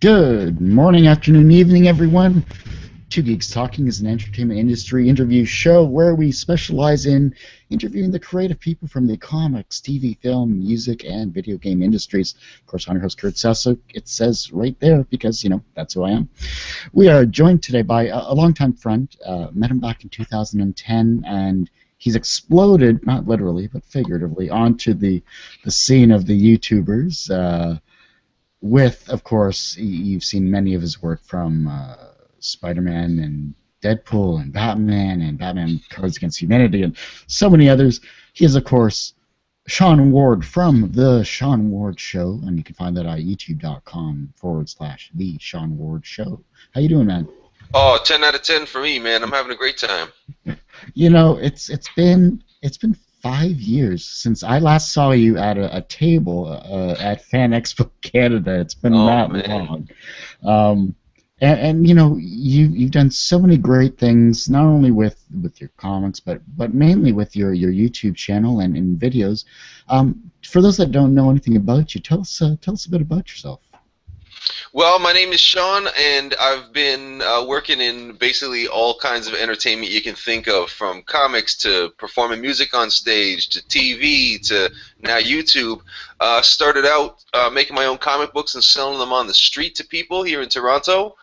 Good morning, afternoon, evening, everyone. Two Geeks Talking is an entertainment industry interview show where we specialize in interviewing the creative people from the comics, TV, film, music, and video game industries. Of course, I'm your host, Kurt Sasso. It says right there because, that's who I am. We are joined today by a longtime friend. Met him back in 2010, and he's exploded, not literally, but figuratively, onto the scene of the YouTubers. With, of course, you've seen many of his work from Spider-Man and Deadpool and Batman Cards Against Humanity and so many others. He is, of course, Sean Ward from The Sean Ward Show, and you can find that at youtube.com/The Sean Ward Show. How you doing, man? Oh, 10 out of 10 for me, man. I'm having a great time. It's been 5 years since I last saw you at a table at Fan Expo Canada. It's been that long. You've done so many great things, not only with your comics, but mainly with your YouTube channel and videos. For those that don't know anything about you, tell us a bit about yourself. Well, my name is Sean, and I've been working in basically all kinds of entertainment you can think of, from comics to performing music on stage to TV to now YouTube. Started out making my own comic books and selling them on the street to people here in Toronto.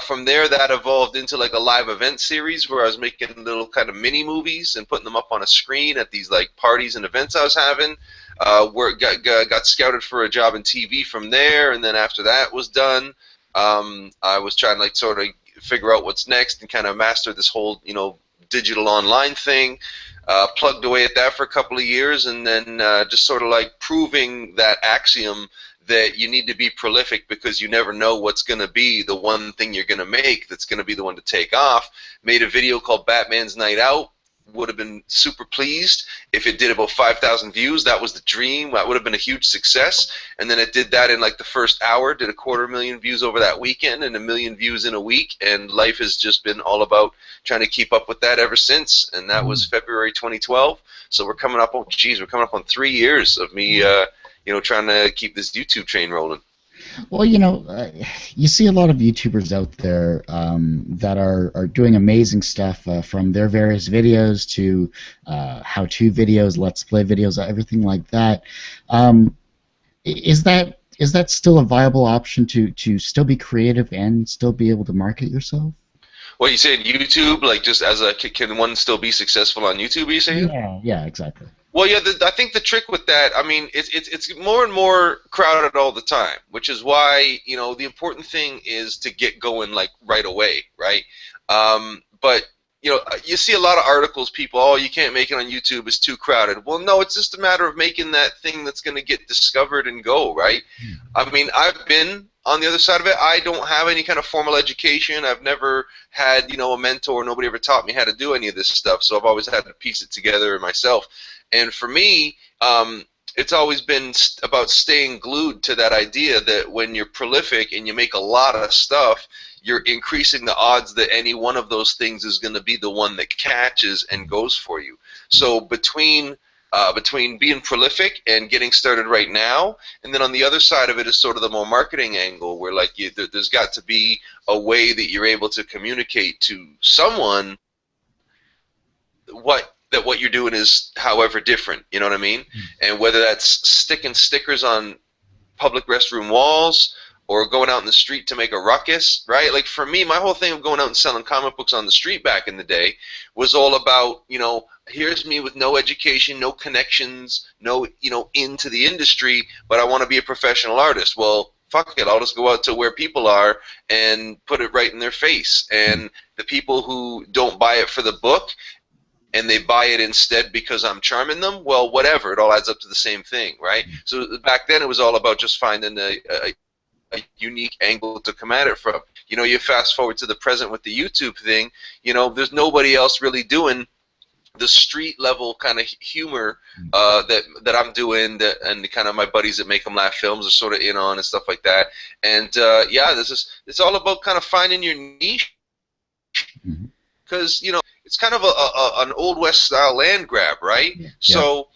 From there, that evolved into like a live event series where I was making little kind of mini movies and putting them up on a screen at these like parties and events I was having. Got scouted for a job in TV from there, and then after that was done, I was trying to like sort of figure out what's next and kind of master this whole digital online thing. Plugged away at that for a couple of years, and then just sort of like proving that axiom that you need to be prolific because you never know what's going to be the one thing you're going to make that's going to be the one to take off. Made a video called Batman's Night Out. Would have been super pleased if it did about 5,000 views. That was the dream. That would have been a huge success. And then it did that in like the first hour, did 250,000 views over that weekend and 1 million views in a week. And life has just been all about trying to keep up with that ever since. And that was February 2012. So we're coming up on 3 years of me, trying to keep this YouTube train rolling. Well, you see a lot of YouTubers out there that are doing amazing stuff, from their various videos to how-to videos, let's play videos, everything like that. Is that still a viable option to still be creative and still be able to market yourself? What you saying, YouTube? Like, just as can one still be successful on YouTube? Are you saying? Yeah, exactly. Well, yeah, I think the trick with that, I mean, it's more and more crowded all the time, which is why, the important thing is to get going, like, right away, right? But, you see a lot of articles, people, oh, you can't make it on YouTube, it's too crowded. Well, no, it's just a matter of making that thing that's going to get discovered and go, right? I mean, I've been on the other side of it. I don't have any kind of formal education. I've never had, a mentor. Nobody ever taught me how to do any of this stuff, so I've always had to piece it together myself. And for me, it's always been about staying glued to that idea that when you're prolific and you make a lot of stuff, you're increasing the odds that any one of those things is going to be the one that catches and goes for you. So between being prolific and getting started right now, and then on the other side of it is sort of the more marketing angle, where like there's got to be a way that you're able to communicate to someone what you're doing is however different, you know what I mean? And whether that's sticking stickers on public restroom walls or going out in the street to make a ruckus, right? Like for me, my whole thing of going out and selling comic books on the street back in the day was all about, here's me with no education, no connections, no, into the industry, but I want to be a professional artist. Well, fuck it, I'll just go out to where people are and put it right in their face. And the people who don't buy it for the book and they buy it instead because I'm charming them, well, whatever, it all adds up to the same thing, right? So back then it was all about just finding a unique angle to come at it from. You fast forward to the present with the YouTube thing, there's nobody else really doing the street level kind of humor that I'm doing, and kind of my buddies that make them laugh films are sort of in on and stuff like that. And yeah, it's all about kind of finding your niche, because it's kind of an old west style land grab, right? Yeah. So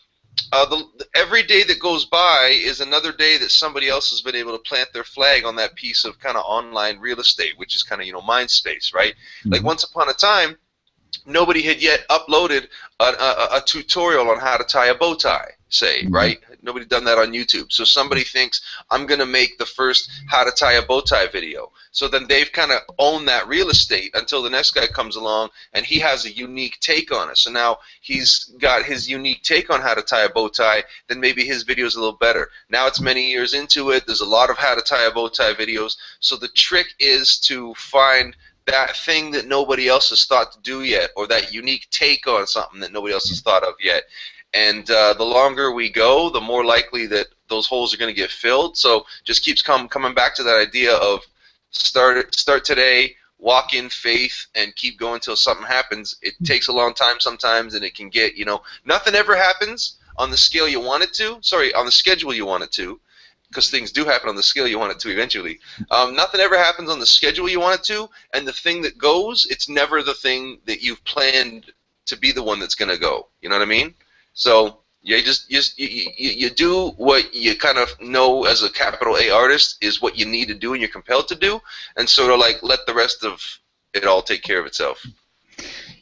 Every day that goes by is another day that somebody else has been able to plant their flag on that piece of kind of online real estate, which is kind of mind space, right? Like Hmm. once upon a time, nobody had yet uploaded a tutorial on how to tie a bow tie, say, Hmm. right? Nobody done that on YouTube. So somebody thinks, I'm going to make the first how to tie a bow tie video. So then they've kind of owned that real estate until the next guy comes along and he has a unique take on it. So now he's got his unique take on how to tie a bow tie, then maybe his video is a little better. Now it's many years into it. There's a lot of how to tie a bow tie videos. So the trick is to find that thing that nobody else has thought to do yet, or that unique take on something that nobody else has thought of yet. And the longer we go, the more likely that those holes are going to get filled. So just keeps coming back to that idea of start today, walk in faith, and keep going until something happens. It takes a long time sometimes, and it can get, nothing ever happens on the scale you want it to. Sorry, on the schedule you want it to, because things do happen on the scale you want it to eventually. Nothing ever happens on the schedule you want it to, and the thing that goes, it's never the thing that you've planned to be the one that's going to go. You know what I mean? So you do what you kind of know as a capital A artist is what you need to do and you're compelled to do, and sort of like let the rest of it all take care of itself.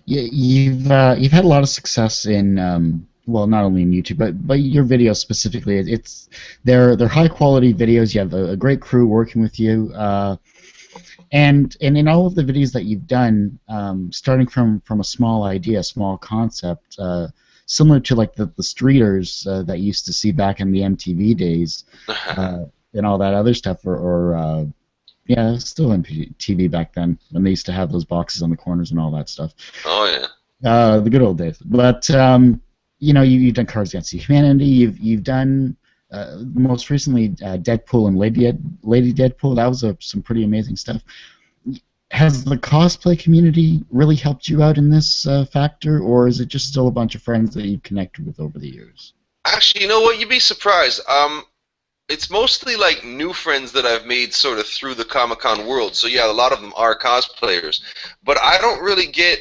You've had a lot of success in well, not only in YouTube, but your videos specifically. They're high quality videos. You have a great crew working with you, and in all of the videos that you've done, starting from a small idea, a small concept, similar to like the streeters that you used to see back in the MTV days, and all that other stuff, or yeah, still MTV back then when they used to have those boxes on the corners and all that stuff. Oh yeah. The good old days. But you've done Cards Against Humanity. You've done most recently Deadpool and Lady Deadpool. That was some pretty amazing stuff. Has the cosplay community really helped you out in this factor, or is it just still a bunch of friends that you've connected with over the years? Actually, you know what? You'd be surprised. It's mostly like new friends that I've made sort of through the Comic-Con world. So yeah, a lot of them are cosplayers, but I don't really get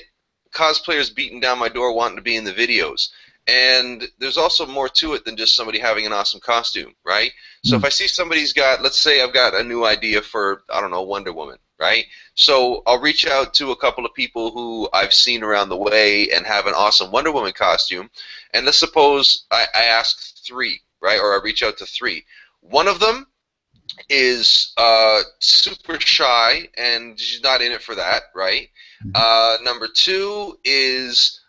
cosplayers beating down my door wanting to be in the videos. And there's also more to it than just somebody having an awesome costume, right? So if Mm. I see somebody's got, let's say I've got a new idea for, I don't know, Wonder Woman, right? So I'll reach out to a couple of people who I've seen around the way and have an awesome Wonder Woman costume. And let's suppose I ask three, right? Or I reach out to three. One of them is super shy and she's not in it for that, right? Mhm. Number two is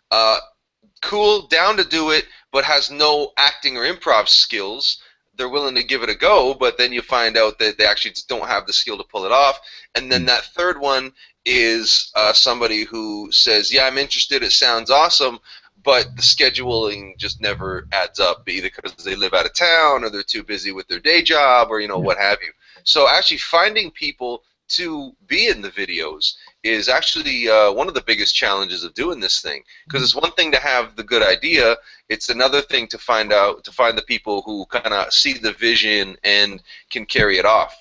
cool, down to do it, but has no acting or improv skills. They're willing to give it a go, but then you find out that they actually just don't have the skill to pull it off. And then Mm. that third one is somebody who says, yeah, I'm interested, it sounds awesome, but the scheduling just never adds up, either because they live out of town or they're too busy with their day job or, Yeah. what have you. So actually finding people to be in the videos is actually one of the biggest challenges of doing this thing, because it's one thing to have the good idea, it's another thing to find the people who kind of see the vision and can carry it off.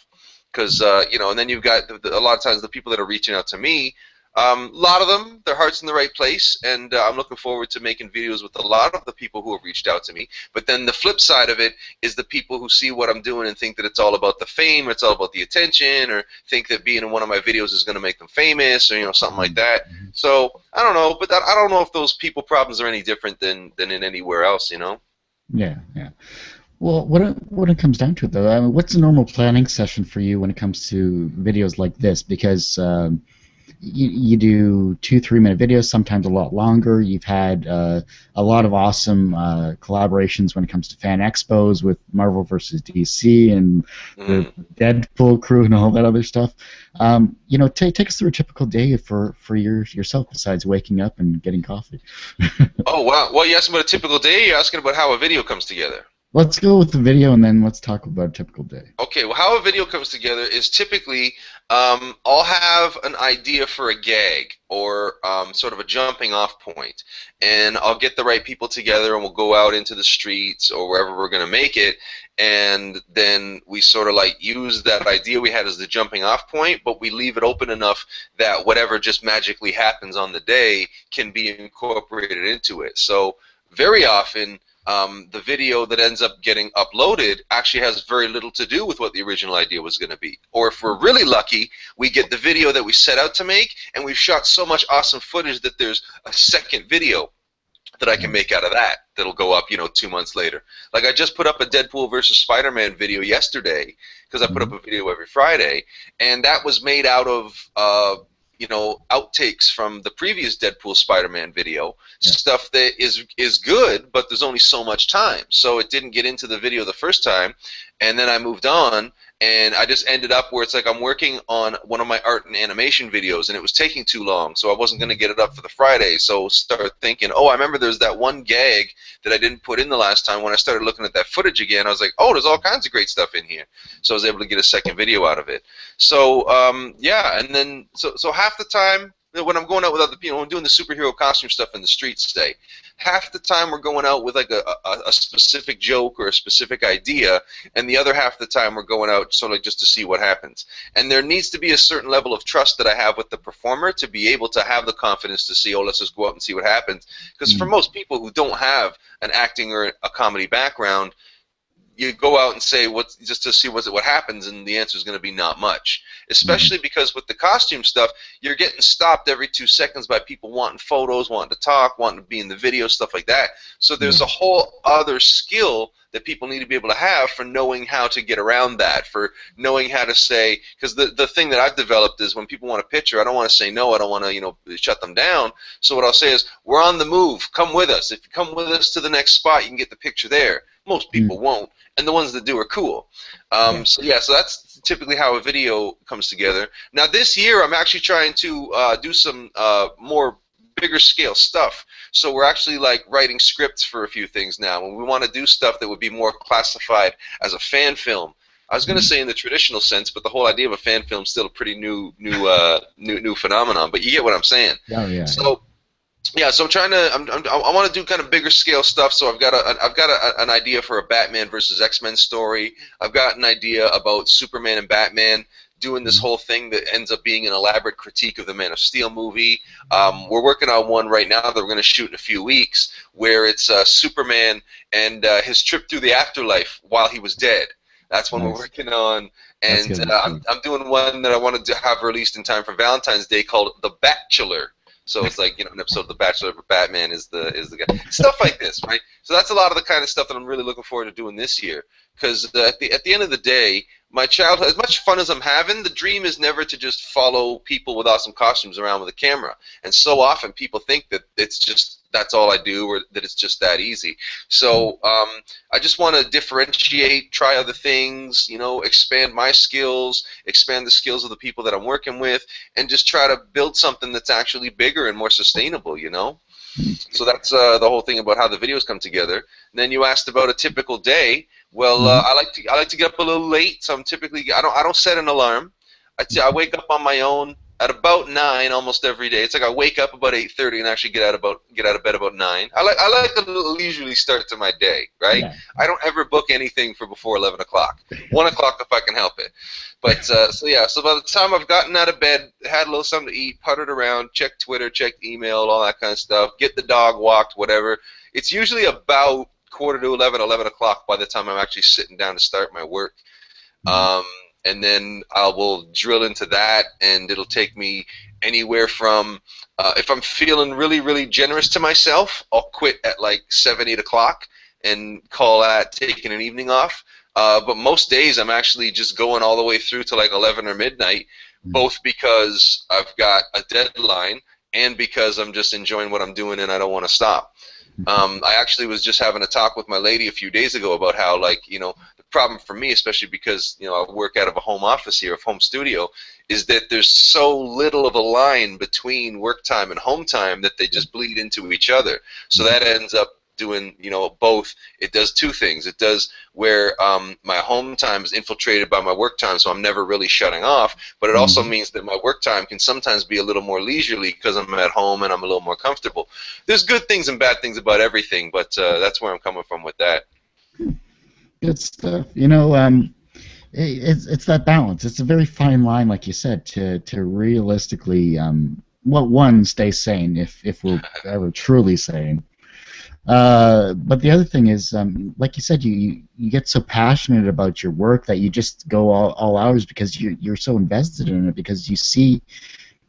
Because and then you've got a lot of times the people that are reaching out to me. A lot of them, their heart's in the right place, and I'm looking forward to making videos with a lot of the people who have reached out to me. But then the flip side of it is the people who see what I'm doing and think that it's all about the fame, or it's all about the attention, or think that being in one of my videos is going to make them famous, or something like that. Mhm. So I don't know, but I don't know if those people problems are any different than in anywhere else. Yeah, yeah. Well, when it comes down to it, though, I mean, what's a normal planning session for you when it comes to videos like this? Because you do 2 3 minute videos, sometimes a lot longer. You've had a lot of awesome collaborations when it comes to fan expos with Marvel versus DC and the Mm. Deadpool crew and all that other stuff. Take us through a typical day for yourself besides waking up and getting coffee. Oh wow! Well, you asking about a typical day. You're asking about how a video comes together. Let's go with the video and then let's talk about a typical day. Okay, well, how a video comes together is typically I'll have an idea for a gag or sort of a jumping off point, and I'll get the right people together and we'll go out into the streets or wherever we're going to make it, and then we sort of like use that idea we had as the jumping off point, but we leave it open enough that whatever just magically happens on the day can be incorporated into it. So very often the video that ends up getting uploaded actually has very little to do with what the original idea was going to be. Or if we're really lucky, we get the video that we set out to make, and we've shot so much awesome footage that there's a second video that I can make out of that that'll go up, 2 months later. Like I just put up a Deadpool versus Spider-Man video yesterday, because I put up a video every Friday, and that was made out of outtakes from the previous Deadpool Spider-Man video, stuff that is good, but there's only so much time, so it didn't get into the video the first time, and then I moved on. And I just ended up where it's like I'm working on one of my art and animation videos, and it was taking too long, so I wasn't going to get it up for the Friday. So start thinking, oh, I remember there's that one gag that I didn't put in the last time. When I started looking at that footage again, I was like, oh, there's all kinds of great stuff in here. So I was able to get a second video out of it. So yeah, and then so half the time when I'm going out with other people, I'm doing the superhero costume stuff in the streets today. Half the time we're going out with like a specific joke or a specific idea, and the other half of the time we're going out sort of just to see what happens. And there needs to be a certain level of trust that I have with the performer to be able to have the confidence to see, oh, let's just go out and see what happens. Because for most people who don't have an acting or a comedy background, you go out and say just to see what happens, and the answer is going to be not much. Especially because with the costume stuff, you're getting stopped every 2 seconds by people wanting photos, wanting to talk, wanting to be in the video, stuff like that. So there's a whole other skill that people need to be able to have for knowing how to get around that, for knowing how to say, because the thing that I've developed is when people want a picture, I don't want to say no, I don't want to shut them down. So what I'll say is, we're on the move, come with us. If you come with us to the next spot, you can get the picture there. Most people won't, and the ones that do are cool. So that's typically how a video comes together. Now this year I'm actually trying to do some more bigger scale stuff. So we're actually like writing scripts for a few things now, and we want to do stuff that would be more classified as a fan film. I was going to say in the traditional sense, but the whole idea of a fan film is still a pretty new phenomenon. But you get what I'm saying. Oh yeah. So yeah, so I'm trying to. I want to do kind of bigger scale stuff. So I've got an idea for a Batman versus X-Men story. I've got an idea about Superman and Batman doing this whole thing that ends up being an elaborate critique of the Man of Steel movie. We're working on one right now that we're going to shoot in a few weeks, where it's Superman and his trip through the afterlife while he was dead. That's one we're working on. And I'm doing one that I wanted to have released in time for Valentine's Day called The Bachelor. So it's like, an episode of The Bachelor where Batman is the guy. Stuff like this, right? So that's a lot of the kind of stuff that I'm really looking forward to doing this year. Because at the end of the day, my childhood, as much fun as I'm having, the dream is never to just follow people with awesome costumes around with a camera. And so often people think that it's just that's all I do, or that it's just that easy. So I just want to differentiate, try other things, expand my skills, expand the skills of the people that I'm working with, and just try to build something that's actually bigger and more sustainable, So that's the whole thing about how the videos come together. And then you asked about a typical day. Well, I like to get up a little late, so I'm typically I don't set an alarm. I wake up on my own at about 9 almost every day. It's like I wake up about 8:30 and actually get out of bed about 9. I like a little leisurely start to my day, right? Yeah. I don't ever book anything for before 11 o'clock. 1 o'clock if I can help it. But so by the time I've gotten out of bed, had a little something to eat, puttered around, checked Twitter, checked email, all that kind of stuff, get the dog walked, whatever. It's usually about 10:45, 11 o'clock by the time I'm actually sitting down to start my work. And then I will drill into that, and it'll take me anywhere from, if I'm feeling really, really generous to myself, I'll quit at like 7, 8 o'clock and call that taking an evening off. But most days I'm actually just going all the way through to like 11 or midnight, both because I've got a deadline and because I'm just enjoying what I'm doing and I don't want to stop. I actually was just having a talk with my lady a few days ago about how, like, the problem for me, especially because, I work out of a home office here, a home studio, is that there's so little of a line between work time and home time that they just bleed into each other. So that ends up doing, both. It does two things. It does where my home time is infiltrated by my work time, so I'm never really shutting off, but it also means that my work time can sometimes be a little more leisurely because I'm at home and I'm a little more comfortable. There's good things and bad things about everything, but that's where I'm coming from with that. Good stuff. It's that balance. It's a very fine line, like you said, to realistically, stay sane if we're ever truly sane. But the other thing is, like you said, you get so passionate about your work that you just go all hours because you're so invested in it because you see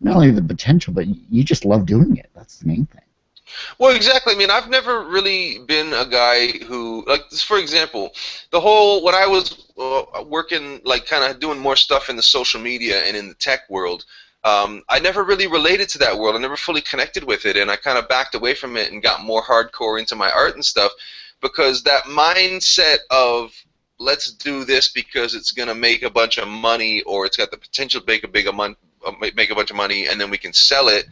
not only the potential, but you just love doing it. That's the main thing. Well, exactly. I mean, I've never really been a guy who, like, for example, the whole when I was working, like, kind of doing more stuff in the social media and in the tech world. I never really related to that world. I never fully connected with it, and I kind of backed away from it and got more hardcore into my art and stuff because that mindset of let's do this because it's going to make a bunch of money or it's got the potential to make a bunch of money and then we can sell it.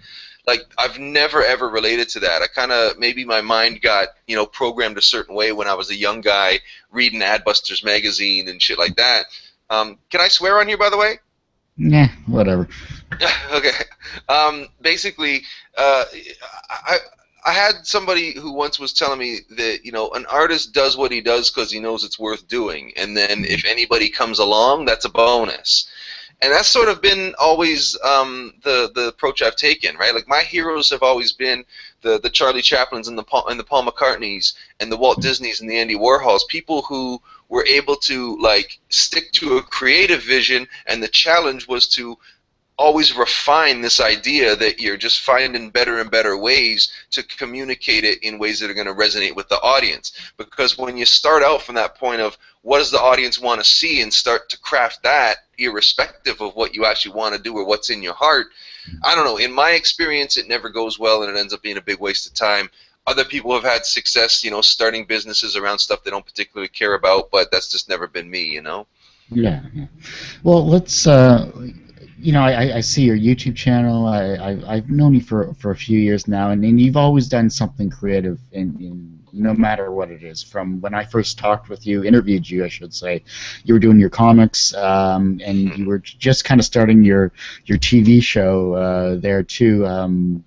Like, I've never ever related to that. I kind of, maybe my mind got, programmed a certain way when I was a young guy reading Adbusters magazine and shit like that. Can I swear on here, by the way? Yeah, whatever. Okay. Basically, I I had somebody who once was telling me that an artist does what he does because he knows it's worth doing, and then if anybody comes along, that's a bonus. And that's sort of been always the approach I've taken, right? Like, my heroes have always been the Charlie Chaplins and the Paul McCartneys and the Walt Disneys and the Andy Warhols, people who were able to, like, stick to a creative vision, and the challenge was to always refine this idea that you're just finding better and better ways to communicate it in ways that are going to resonate with the audience. Because when you start out from that point of what does the audience want to see and start to craft that irrespective of what you actually want to do or what's in your heart, I don't know, in my experience it never goes well and it ends up being a big waste of time. Other people have had success, starting businesses around stuff they don't particularly care about, but that's just never been me. Yeah, yeah. Well, let's. I see your YouTube channel. I've known you for a few years now, and you've always done something creative in no matter what it is. From when I first talked with you, interviewed you, I should say, you were doing your comics, and you were just kind of starting your TV show there too.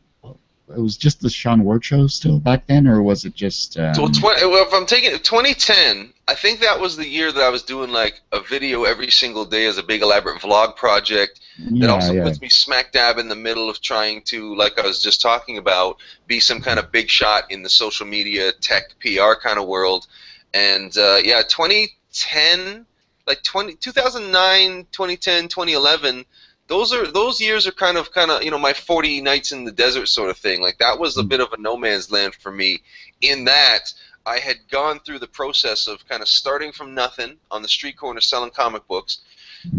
It was just the Sean Ward show still back then, or was it just? Well, if I'm taking 2010, I think that was the year that I was doing like a video every single day as a big elaborate vlog project. That Yeah, also yeah. puts me smack dab in the middle of trying to, like I was just talking about, be some kind of big shot in the social media, tech, PR kind of world. And yeah, 2010, like 2009, 2010, 2011. Those years are kind of my 40 nights in the desert sort of thing. Like, that was a bit of a no man's land for me. In that I had gone through the process of kind of starting from nothing on the street corner selling comic books,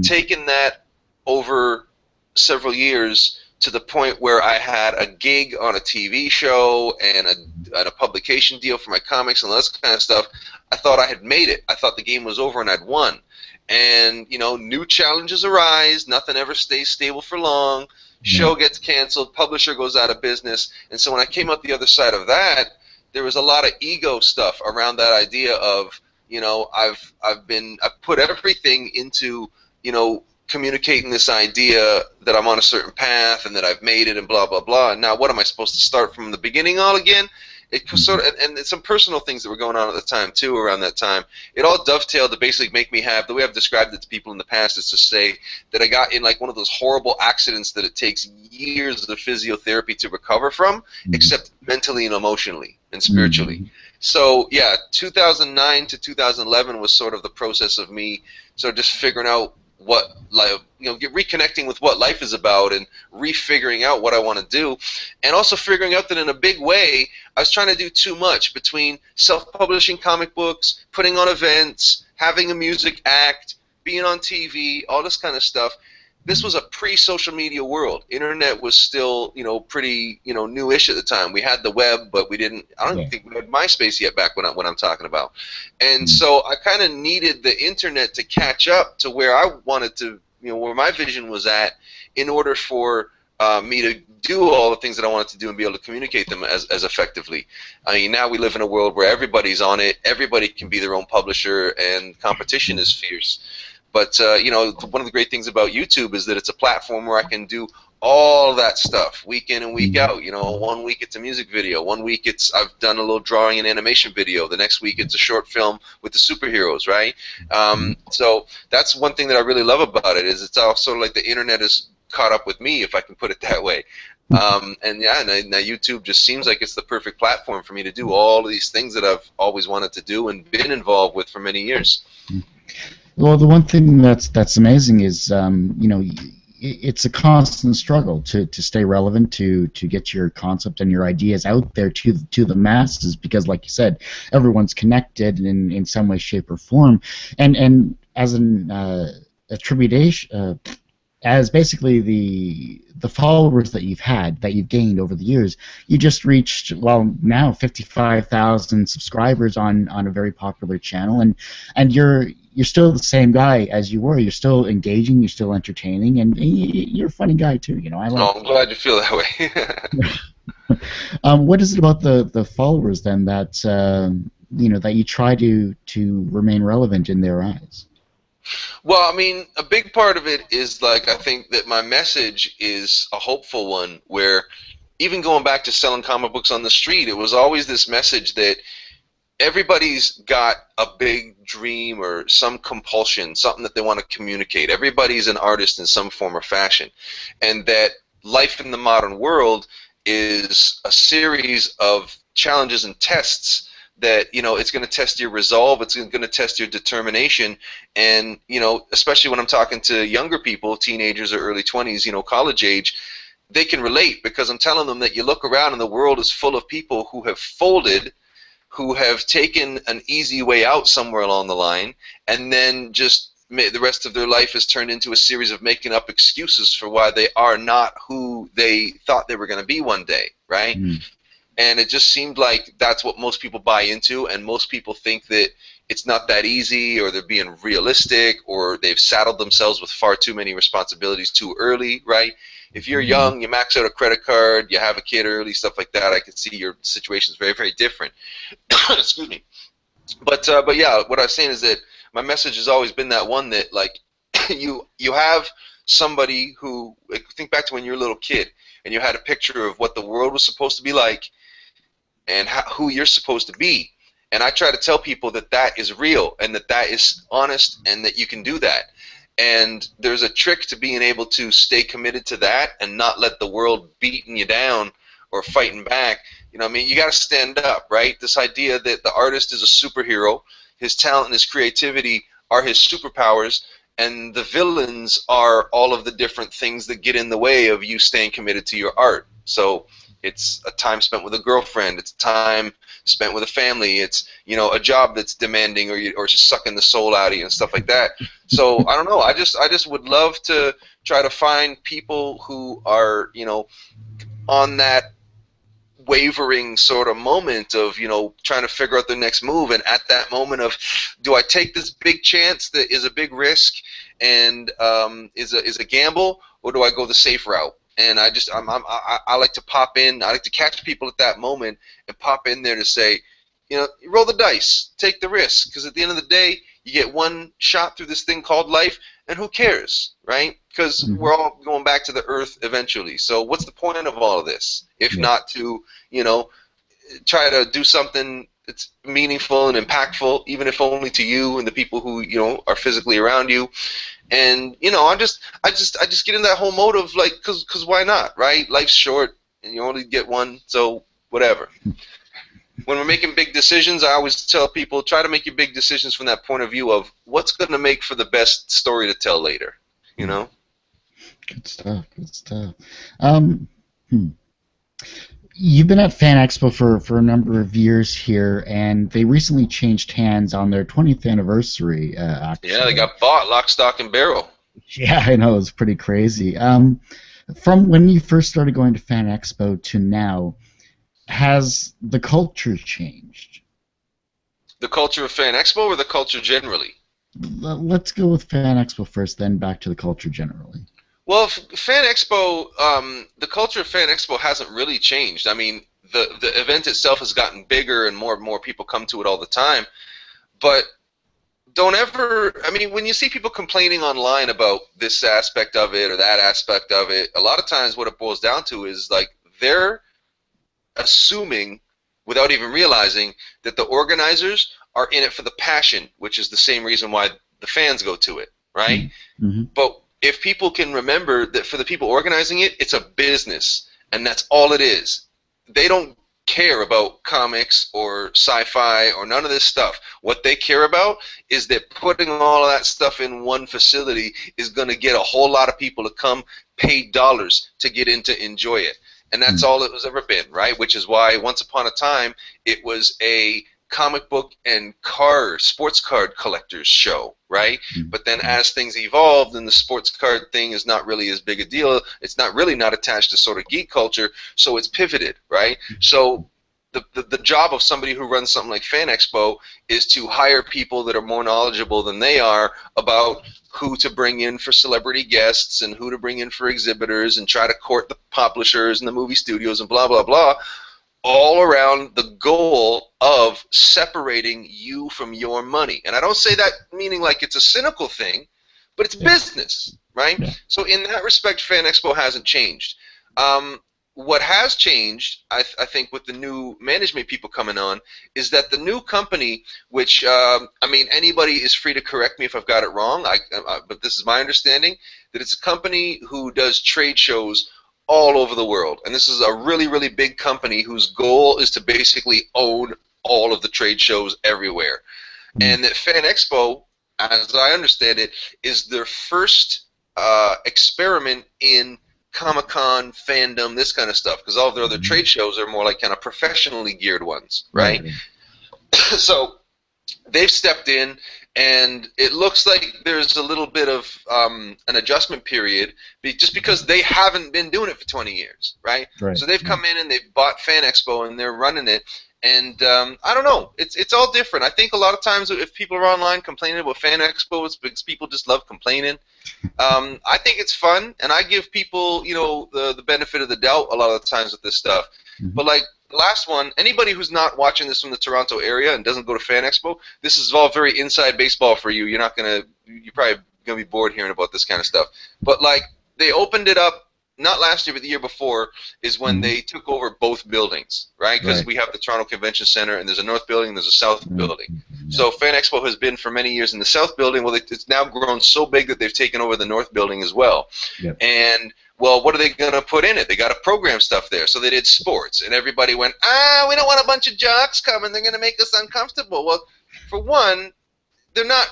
taking that over several years to the point where I had a gig on a TV show and a publication deal for my comics and all this kind of stuff. I thought I had made it. I thought the game was over and I'd won. And new challenges arise. Nothing ever stays stable for long. Show gets canceled. Publisher goes out of business. And so when I came out the other side of that, there was a lot of ego stuff around that idea of I've put everything into communicating this idea that I'm on a certain path and that I've made it and blah blah blah. And now what am I supposed to start from the beginning all again? It sort of, and some personal things that were going on at the time too. Around that time, it all dovetailed to basically make me have, the way I've described it to people in the past is to say that I got in like one of those horrible accidents that it takes years of physiotherapy to recover from, except mentally and emotionally and spiritually. So yeah, 2009 to 2011 was sort of the process of me sort of just figuring out what life, reconnecting with what life is about and refiguring out what I want to do, and also figuring out that in a big way I was trying to do too much between self-publishing comic books, putting on events, having a music act, being on TV, all this kind of stuff. This was a pre-social media world. Internet was still, pretty, newish at the time. We had the web, but we didn't. I don't even think we had MySpace yet back when I'm talking about. And so I kind of needed the internet to catch up to where I wanted to, where my vision was at, in order for me to do all the things that I wanted to do and be able to communicate them as effectively. I mean, now we live in a world where everybody's on it. Everybody can be their own publisher, and competition is fierce. But one of the great things about YouTube is that it's a platform where I can do all that stuff week in and week out. 1 week it's a music video, 1 week I've done a little drawing and animation video, the next week it's a short film with the superheroes, right? So that's one thing that I really love about it, is it's all sort of like the internet is caught up with me, if I can put it that way. And yeah, now YouTube just seems like it's the perfect platform for me to do all of these things that I've always wanted to do and been involved with for many years. Well, the one thing that's amazing is, it's a constant struggle to stay relevant, to get your concept and your ideas out there to the masses, because, like you said, everyone's connected in some way, shape, or form, and as an attribution. As basically the followers that you've gained over the years, you just reached, well, now 55,000 subscribers on a very popular channel, and you're still the same guy as you were. You're still engaging, you're still entertaining, and you're a funny guy too. I like. Oh, I'm glad you feel that way. What is it about the followers then that that you try to remain relevant in their eyes? Well, I mean, a big part of it is, like, I think that my message is a hopeful one, where even going back to selling comic books on the street, it was always this message that everybody's got a big dream or some compulsion, something that they want to communicate. Everybody's an artist in some form or fashion, and that life in the modern world is a series of challenges and tests that, it's going to test your resolve, it's going to test your determination, and, especially when I'm talking to younger people, teenagers or early 20s, college age, they can relate, because I'm telling them that you look around and the world is full of people who have folded, who have taken an easy way out somewhere along the line, and then just the rest of their life has turned into a series of making up excuses for why they are not who they thought they were going to be one day, right? Mm. And it just seemed like that's what most people buy into, and most people think that it's not that easy, or they're being realistic, or they've saddled themselves with far too many responsibilities too early, right? If you're young, you max out a credit card, you have a kid early, stuff like that, I can see your situation is very, very different. Excuse me. But yeah, what I was saying is that my message has always been that one, that, like, you have somebody who, like, think back to when you were a little kid and you had a picture of what the world was supposed to be like, and who you're supposed to be. And I try to tell people that that is real, and that that is honest, and that you can do that. And there's a trick to being able to stay committed to that and not let the world beating you down or fighting back. I mean, you got to stand up, right? This idea that the artist is a superhero, his talent and his creativity are his superpowers, and the villains are all of the different things that get in the way of you staying committed to your art. So it's a time spent with a girlfriend, it's time spent with a family, it's, a job that's demanding, or just sucking the soul out of you and stuff like that. So I don't know, I just would love to try to find people who are, on that wavering sort of moment of, trying to figure out their next move, and at that moment of, do I take this big chance that is a big risk and is a gamble, or do I go the safe route? And I like to pop in, I like to catch people at that moment and pop in there to say, roll the dice, take the risk, because at the end of the day, you get one shot through this thing called life, and who cares, right? Because we're all going back to the earth eventually. So what's the point of all of this, if not to, try to do something that's meaningful and impactful, even if only to you and the people who, are physically around you. And, I just get in that whole mode of, like, cause why not, right? Life's short, and you only get one, so whatever. When we're making big decisions, I always tell people, try to make your big decisions from that point of view of what's going to make for the best story to tell later, Good stuff, good stuff. You've been at Fan Expo for a number of years here, and they recently changed hands on their 20th anniversary. Actually. Yeah, they got bought lock, stock, and barrel. Yeah, I know, it's pretty crazy. From when you first started going to Fan Expo to now, has the culture changed? The culture of Fan Expo, or the culture generally? Let's go with Fan Expo first, then back to the culture generally. Well, Fan Expo, the culture of Fan Expo hasn't really changed. I mean, the event itself has gotten bigger, and more people come to it all the time. But don't ever, I mean, when you see people complaining online about this aspect of it or that aspect of it, a lot of times what it boils down to is, like, they're assuming, without even realizing, that the organizers are in it for the passion, which is the same reason why the fans go to it, right? Mm-hmm. But if people can remember that for the people organizing it, it's a business, and that's all it is. They don't care about comics or sci-fi or none of this stuff. What they care about is that putting all of that stuff in one facility is going to get a whole lot of people to come pay dollars to get in to enjoy it. And that's all it was ever been, right? Which is why once upon a time it was a comic book and sports card collectors show, right? But then as things evolved and the sports card thing is not really as big a deal, it's not really not attached to sort of geek culture, so it's pivoted, right? So the job of somebody who runs something like Fan Expo is to hire people that are more knowledgeable than they are about who to bring in for celebrity guests and who to bring in for exhibitors and try to court the publishers and the movie studios and blah, blah, blah, all around the goal of separating you from your money. And I don't say that meaning like it's a cynical thing, but it's business, right? So in that respect, Fan Expo hasn't changed. What has changed, I think, with the new management people coming on, is that the new company, which, I mean, anybody is free to correct me if I've got it wrong, but this is my understanding, that it's a company who does trade shows all over the world. And this is a really, really big company whose goal is to basically own all of the trade shows everywhere. And that Fan Expo, as I understand it, is their first experiment in Comic-Con, fandom, this kind of stuff, because all of their other trade shows are more like kind of professionally geared ones, right? So they've stepped in, and it looks like there's a little bit of an adjustment period, just because they haven't been doing it for 20 years, right? So they've come in and they've bought Fan Expo and they're running it, and I don't know, it's all different. I think a lot of times if people are online complaining about Fan Expo, it's because people just love complaining. I think it's fun, and I give people, you know, the benefit of the doubt a lot of the times with this stuff. But like the last one, anybody who's not watching this from the Toronto area and doesn't go to Fan Expo, this is all very inside baseball for you. You're probably gonna be bored hearing about this kind of stuff. But like they opened it up. Not last year, but the year before, is when they took over both buildings, right? Because we have the Toronto Convention Center, and there's a north building, and there's a south building. So Fan Expo has been for many years in the south building. Well, it's now grown so big that they've taken over the north building as well. And, well, what are they going to put in it? They got to program stuff there. So they did sports, and everybody went, we don't want a bunch of jocks coming. They're going to make us uncomfortable. Well, for one, they're not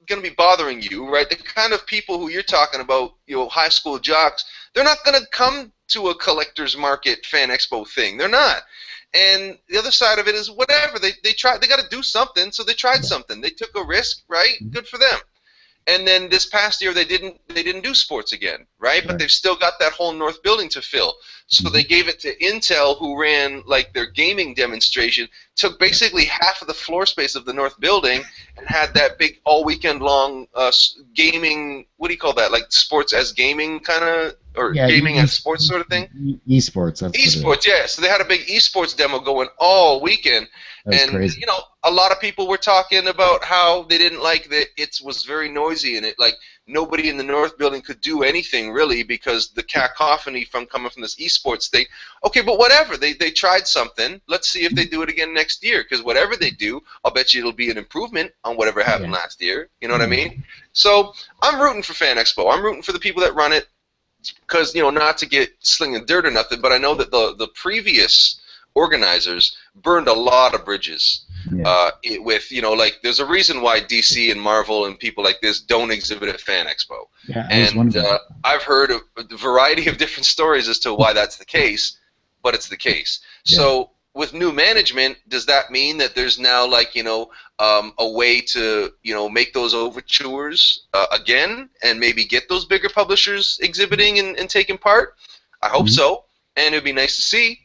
going to be bothering you, right? The kind of people who you're talking about, you know, high school jocks, they're not going to come to a collector's market Fan Expo thing. They're not. And the other side of it is whatever. They got to do something, so they tried something. They took a risk, right? Good for them. And then this past year they didn't do sports again, right? But they've still got that whole north building to fill. So they gave it to Intel, who ran like their gaming demonstration, took basically half of the floor space of the north building and had that big all weekend long gaming, what do you call that, like sports as gaming kind of, or gaming as sports sort of thing? Esports. Esports, yeah. So they had a big esports demo going all weekend. And, crazy. you know, a lot of people were talking about how they didn't like that it was very noisy and it, like, nobody in the north building could do anything really because the cacophony coming from this esports thing. Okay, but whatever. They tried something. Let's see if they do it again next year, because whatever they do, I'll bet you it'll be an improvement on whatever happened last year. You know what I mean? So I'm rooting for Fan Expo. I'm rooting for the people that run it because, you know, not to get slinging dirt or nothing, but I know that the previous organizers burned a lot of bridges with, you know, like there's a reason why DC and Marvel and people like this don't exhibit at Fan Expo. And I've heard a variety of different stories as to why that's the case, but it's the case. So with new management, does that mean that there's now, like, you know, a way to, you know, make those overtures again and maybe get those bigger publishers exhibiting and taking part? I hope so, and it would be nice to see.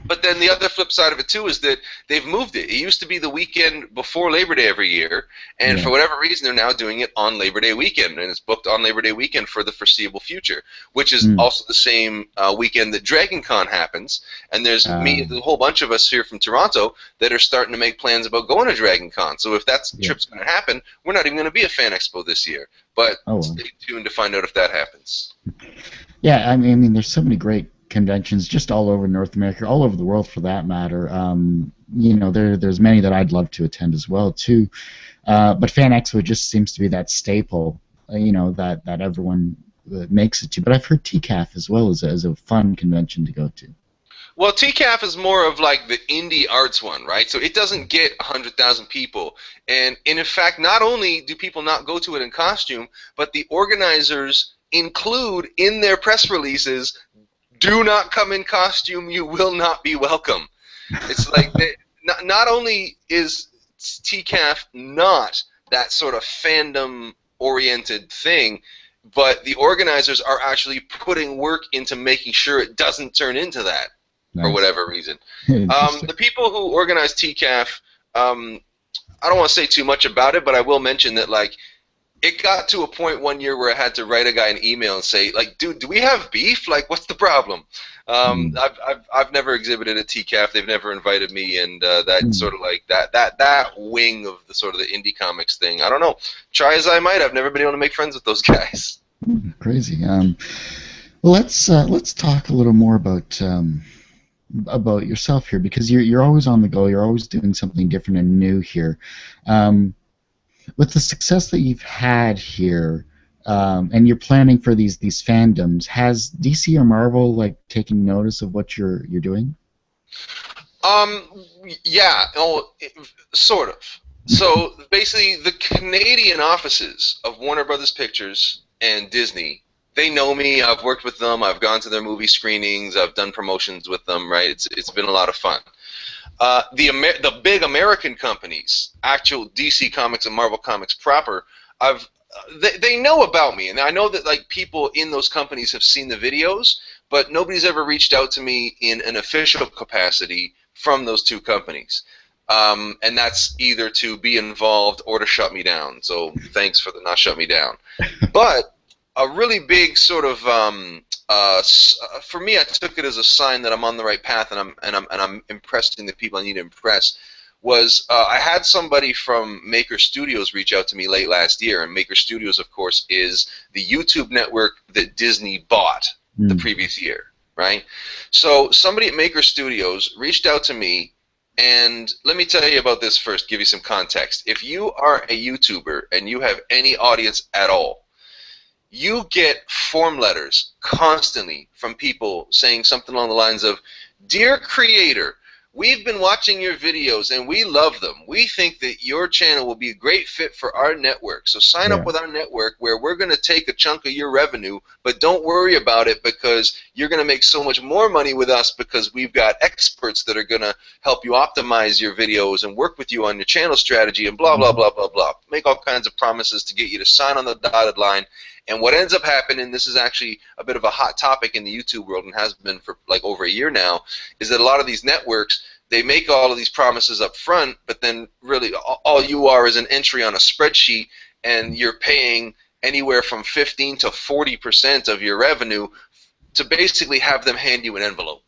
But then the other flip side of it too is that they've moved it. It used to be the weekend before Labor Day every year, and for whatever reason they're now doing it on Labor Day weekend, and it's booked on Labor Day weekend for the foreseeable future, which is also the same weekend that Dragon Con happens. And there's a whole bunch of us here from Toronto that are starting to make plans about going to Dragon Con. So if that trip's going to happen, we're not even going to be at Fan Expo this year. But stay tuned to find out if that happens. Yeah, I mean, there's so many great conventions just all over North America, all over the world for that matter. You know, there's many that I'd love to attend as well too. But Fan Expo just seems to be that staple, you know, that everyone makes it to, but I've heard TCAF as well as a fun convention to go to. Well, TCAF is more of like the indie arts one, right? So it doesn't get 100,000 people. And in fact, not only do people not go to it in costume, but the organizers include in their press releases, do not come in costume, you will not be welcome. It's like, not only is TCAF not that sort of fandom-oriented thing, but the organizers are actually putting work into making sure it doesn't turn into that. Nice. For whatever reason. The people who organize TCAF, I don't want to say too much about it, but I will mention that, like, it got to a point one year where I had to write a guy an email and say, like, dude, do we have beef? Like, what's the problem? I've never exhibited at TCAF. They've never invited me, and that sort of like that wing of the sort of the indie comics thing. I don't know. Try as I might, I've never been able to make friends with those guys. Crazy. Well, let's talk a little more about yourself here, because you're always on the go. You're always doing something different and new here. With the success that you've had here, and you're planning for these fandoms, has DC or Marvel like taken notice of what you're doing? Yeah. Sort of. So basically, the Canadian offices of Warner Brothers Pictures and Disney, they know me. I've worked with them. I've gone to their movie screenings. I've done promotions with them. Right? It's been a lot of fun. The big American companies, actual DC Comics and Marvel Comics proper, they know about me, and I know that like people in those companies have seen the videos, but nobody's ever reached out to me in an official capacity from those two companies. And that's either to be involved or to shut me down. So thanks for the not shut me down. But a really big sort of for me, I took it as a sign that I'm on the right path and I'm impressing the people I need to impress. Was I had somebody from Maker Studios reach out to me late last year, and Maker Studios, of course, is the YouTube network that Disney bought the previous year, right? So somebody at Maker Studios reached out to me, and let me tell you about this first, give you some context. If you are a YouTuber and you have any audience at all, you get form letters constantly from people saying something along the lines of, "Dear creator, we've been watching your videos and we love them. We think that your channel will be a great fit for our network. So sign up with our network where we're going to take a chunk of your revenue, but don't worry about it because you're going to make so much more money with us because we've got experts that are going to help you optimize your videos and work with you on your channel strategy and blah, blah, blah, blah, blah." Make all kinds of promises to get you to sign on the dotted line. And what ends up happening, this is actually a bit of a hot topic in the YouTube world and has been for like over a year now, is that a lot of these networks, they make all of these promises up front, but then really all you are is an entry on a spreadsheet, and you're paying anywhere from 15 to 40% of your revenue to basically have them hand you an envelope.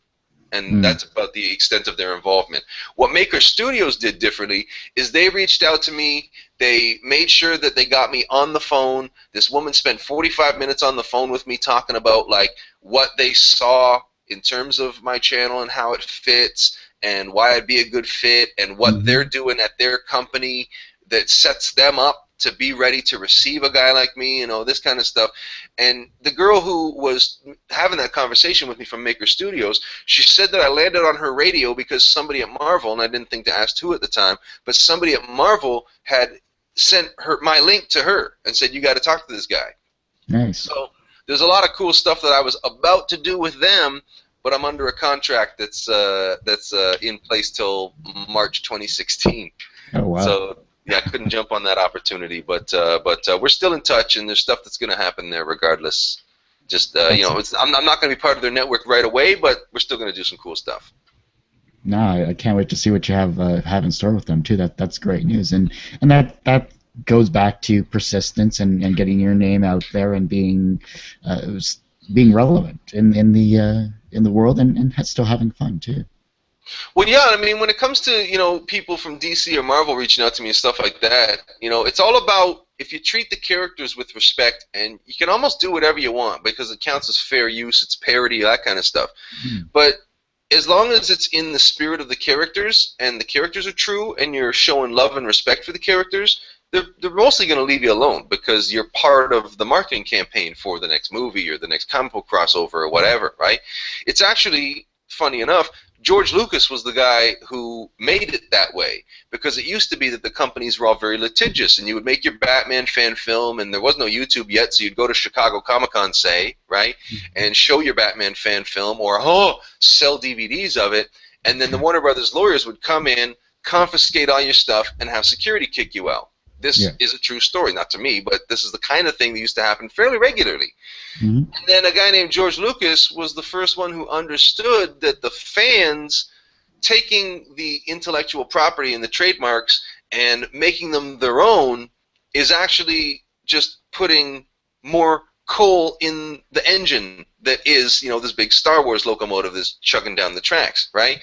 And that's about the extent of their involvement. What Maker Studios did differently is they reached out to me. They made sure that they got me on the phone. This woman spent 45 minutes on the phone with me talking about like what they saw in terms of my channel and how it fits and why I'd be a good fit and what they're doing at their company that sets them up to be ready to receive a guy like me, you know, this kind of stuff. And the girl who was having that conversation with me from Maker Studios, she said that I landed on her radio because somebody at Marvel, and I didn't think to ask who at the time, but somebody at Marvel had sent my link to her and said, "You got to talk to this guy." Nice. So there's a lot of cool stuff that I was about to do with them, but I'm under a contract that's in place till March 2016. Oh wow. So yeah, I couldn't jump on that opportunity, but we're still in touch, and there's stuff that's going to happen there regardless. Just you know, I'm not going to be part of their network right away, but we're still going to do some cool stuff. No, I can't wait to see what you have in store with them too. That's great news, and that goes back to persistence and getting your name out there and being relevant in the world and still having fun too. Well, yeah, I mean, when it comes to, you know, people from DC or Marvel reaching out to me and stuff like that, you know, it's all about if you treat the characters with respect, and you can almost do whatever you want because it counts as fair use, it's parody, that kind of stuff. But as long as it's in the spirit of the characters and the characters are true and you're showing love and respect for the characters, they're mostly going to leave you alone because you're part of the marketing campaign for the next movie or the next comic book crossover or whatever, right? It's actually, funny enough, George Lucas was the guy who made it that way, because it used to be that the companies were all very litigious, and you would make your Batman fan film, and there was no YouTube yet, so you'd go to Chicago Comic-Con, say, right, and show your Batman fan film, or sell DVDs of it, and then the Warner Brothers lawyers would come in, confiscate all your stuff, and have security kick you out. This is a true story, not to me, but this is the kind of thing that used to happen fairly regularly. And then a guy named George Lucas was the first one who understood that the fans taking the intellectual property and the trademarks and making them their own is actually just putting more coal in the engine that is, this big Star Wars locomotive that's chugging down the tracks, right?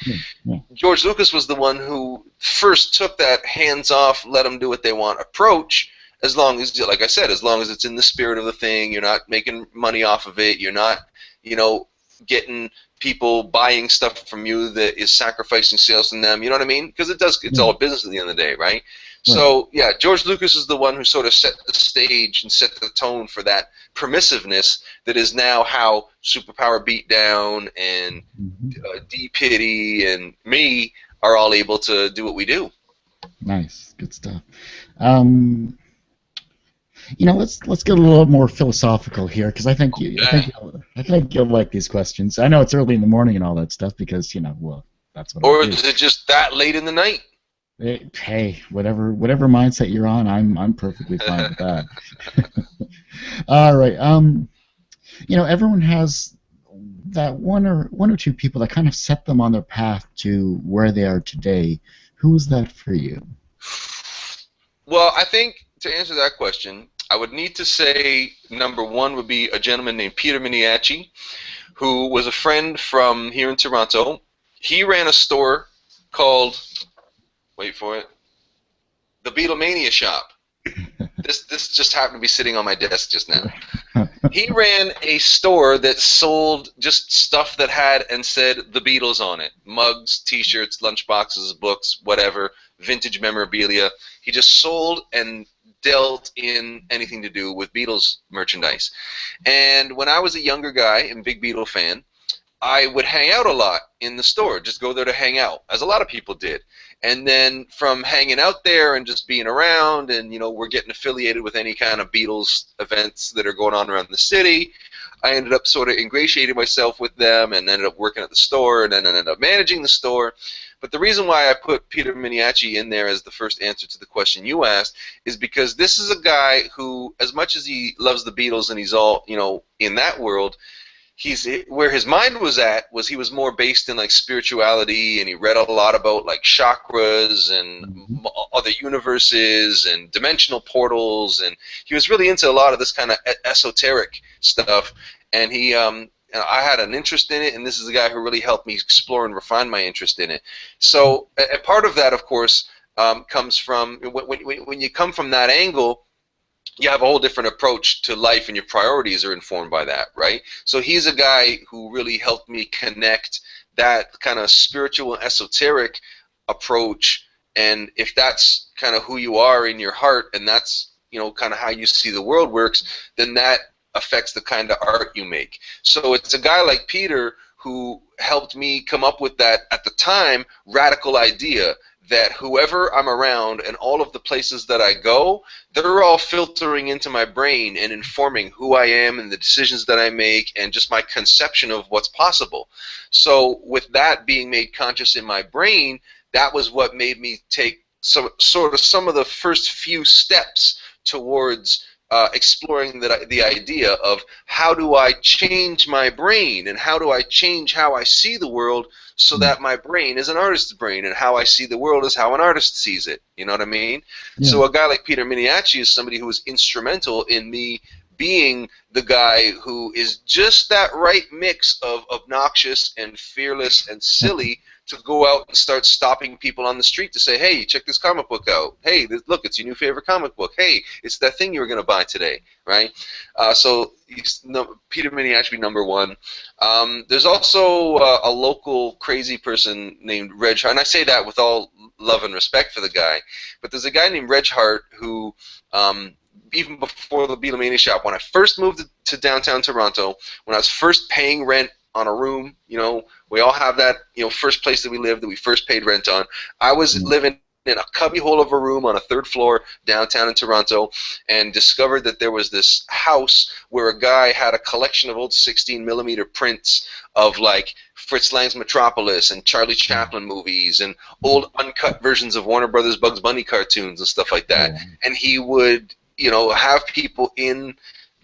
George Lucas was the one who first took that hands-off, let them do what they want approach, as long as, like I said, as long as it's in the spirit of the thing, you're not making money off of it, you're not, getting people buying stuff from you that is sacrificing sales to them, you know what I mean? Because it's all business at the end of the day, right? So, yeah, George Lucas is the one who sort of set the stage and set the tone for that permissiveness that is now how Superpower Beatdown and D-Pity and me are all able to do what we do. Nice. Good stuff. Let's get a little more philosophical here, because I think you'll like these questions. I know it's early in the morning and all that stuff, because that's what. Or is it just that late in the night? Hey, whatever mindset you're on, I'm perfectly fine with that. All right. Everyone has that one or two people that kind of set them on their path to where they are today. Who is that for you? Well, I think to answer that question, I would need to say number one would be a gentleman named Peter Miniacci, who was a friend from here in Toronto. He ran a store called, wait for it, the Beatlemania Shop. This just happened to be sitting on my desk just now. He ran a store that sold just stuff that had and said the Beatles on it. Mugs, T-shirts, lunchboxes, books, whatever, vintage memorabilia. He just sold and dealt in anything to do with Beatles merchandise. And when I was a younger guy and big Beatle fan, I would hang out a lot in the store, just go there to hang out, as a lot of people did. And then from hanging out there and just being around, and we're getting affiliated with any kind of Beatles events that are going on around the city, I ended up sort of ingratiating myself with them and ended up working at the store and then ended up managing the store. But the reason why I put Peter Miniacci in there as the first answer to the question you asked is because this is a guy who, as much as he loves the Beatles and he's all, in that world, where his mind was at was he was more based in like spirituality, and he read a lot about like chakras and other universes and dimensional portals, and he was really into a lot of this kind of esoteric stuff. And I had an interest in it, and this is the guy who really helped me explore and refine my interest in it. So a part of that, of course, comes from when you come from that angle, you have a whole different approach to life, and your priorities are informed by that, right? So he's a guy who really helped me connect that kind of spiritual and esoteric approach, and if that's kind of who you are in your heart, and that's kind of how you see the world works, then that affects the kind of art you make. So it's a guy like Peter who helped me come up with that, at the time, radical idea that whoever I'm around and all of the places that I go, they're all filtering into my brain and informing who I am and the decisions that I make and just my conception of what's possible. So with that being made conscious in my brain, that was what made me take some of the first few steps towards exploring the idea of how do I change my brain and how do I change how I see the world so that my brain is an artist's brain and how I see the world is how an artist sees it. You know what I mean? Yeah. So a guy like Peter Miniacci is somebody who was instrumental in me being the guy who is just that right mix of obnoxious and fearless and silly to go out and start stopping people on the street to say, hey, check this comic book out. Hey, look, it's your new favorite comic book. Hey, it's that thing you were going to buy today, right? So Peter Miniac should be number one. There's also a local crazy person named Reg Hart, and I say that with all love and respect for the guy, but there's a guy named Reg Hart who, even before the Beatlemania shop, when I first moved to downtown Toronto, when I was first paying rent on a room, we all have that, first place that we lived that we first paid rent on. I was living in a cubbyhole of a room on a third floor downtown in Toronto, and discovered that there was this house where a guy had a collection of old 16mm prints of like Fritz Lang's Metropolis and Charlie Chaplin movies and old uncut versions of Warner Brothers Bugs Bunny cartoons and stuff like that. And he would, have people in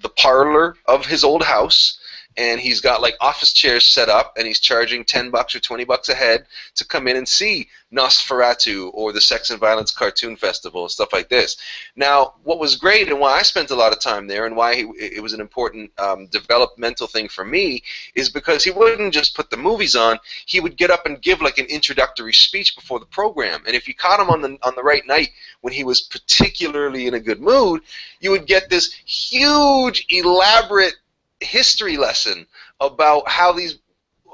the parlor of his old house, and he's got like office chairs set up, and he's charging $10 or $20 a head to come in and see Nosferatu or the Sex and Violence Cartoon Festival and stuff like this. Now, what was great and why I spent a lot of time there and why it was an important developmental thing for me is because he wouldn't just put the movies on, he would get up and give like an introductory speech before the program. And if you caught him on the right night when he was particularly in a good mood, you would get this huge, elaborate history lesson about how these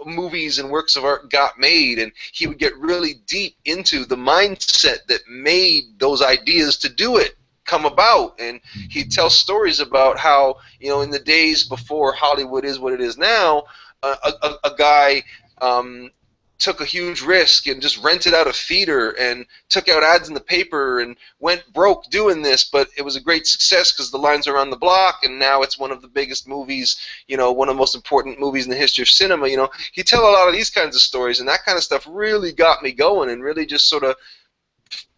movies and works of art got made, and he would get really deep into the mindset that made those ideas to do it come about. And he'd tell stories about how, in the days before Hollywood is what it is now, a guy took a huge risk and just rented out a theater and took out ads in the paper and went broke doing this, but it was a great success because the lines are around the block, and now it's one of the biggest movies, one of the most important movies in the history of cinema. He'd tell a lot of these kinds of stories, and that kind of stuff really got me going and really just sort of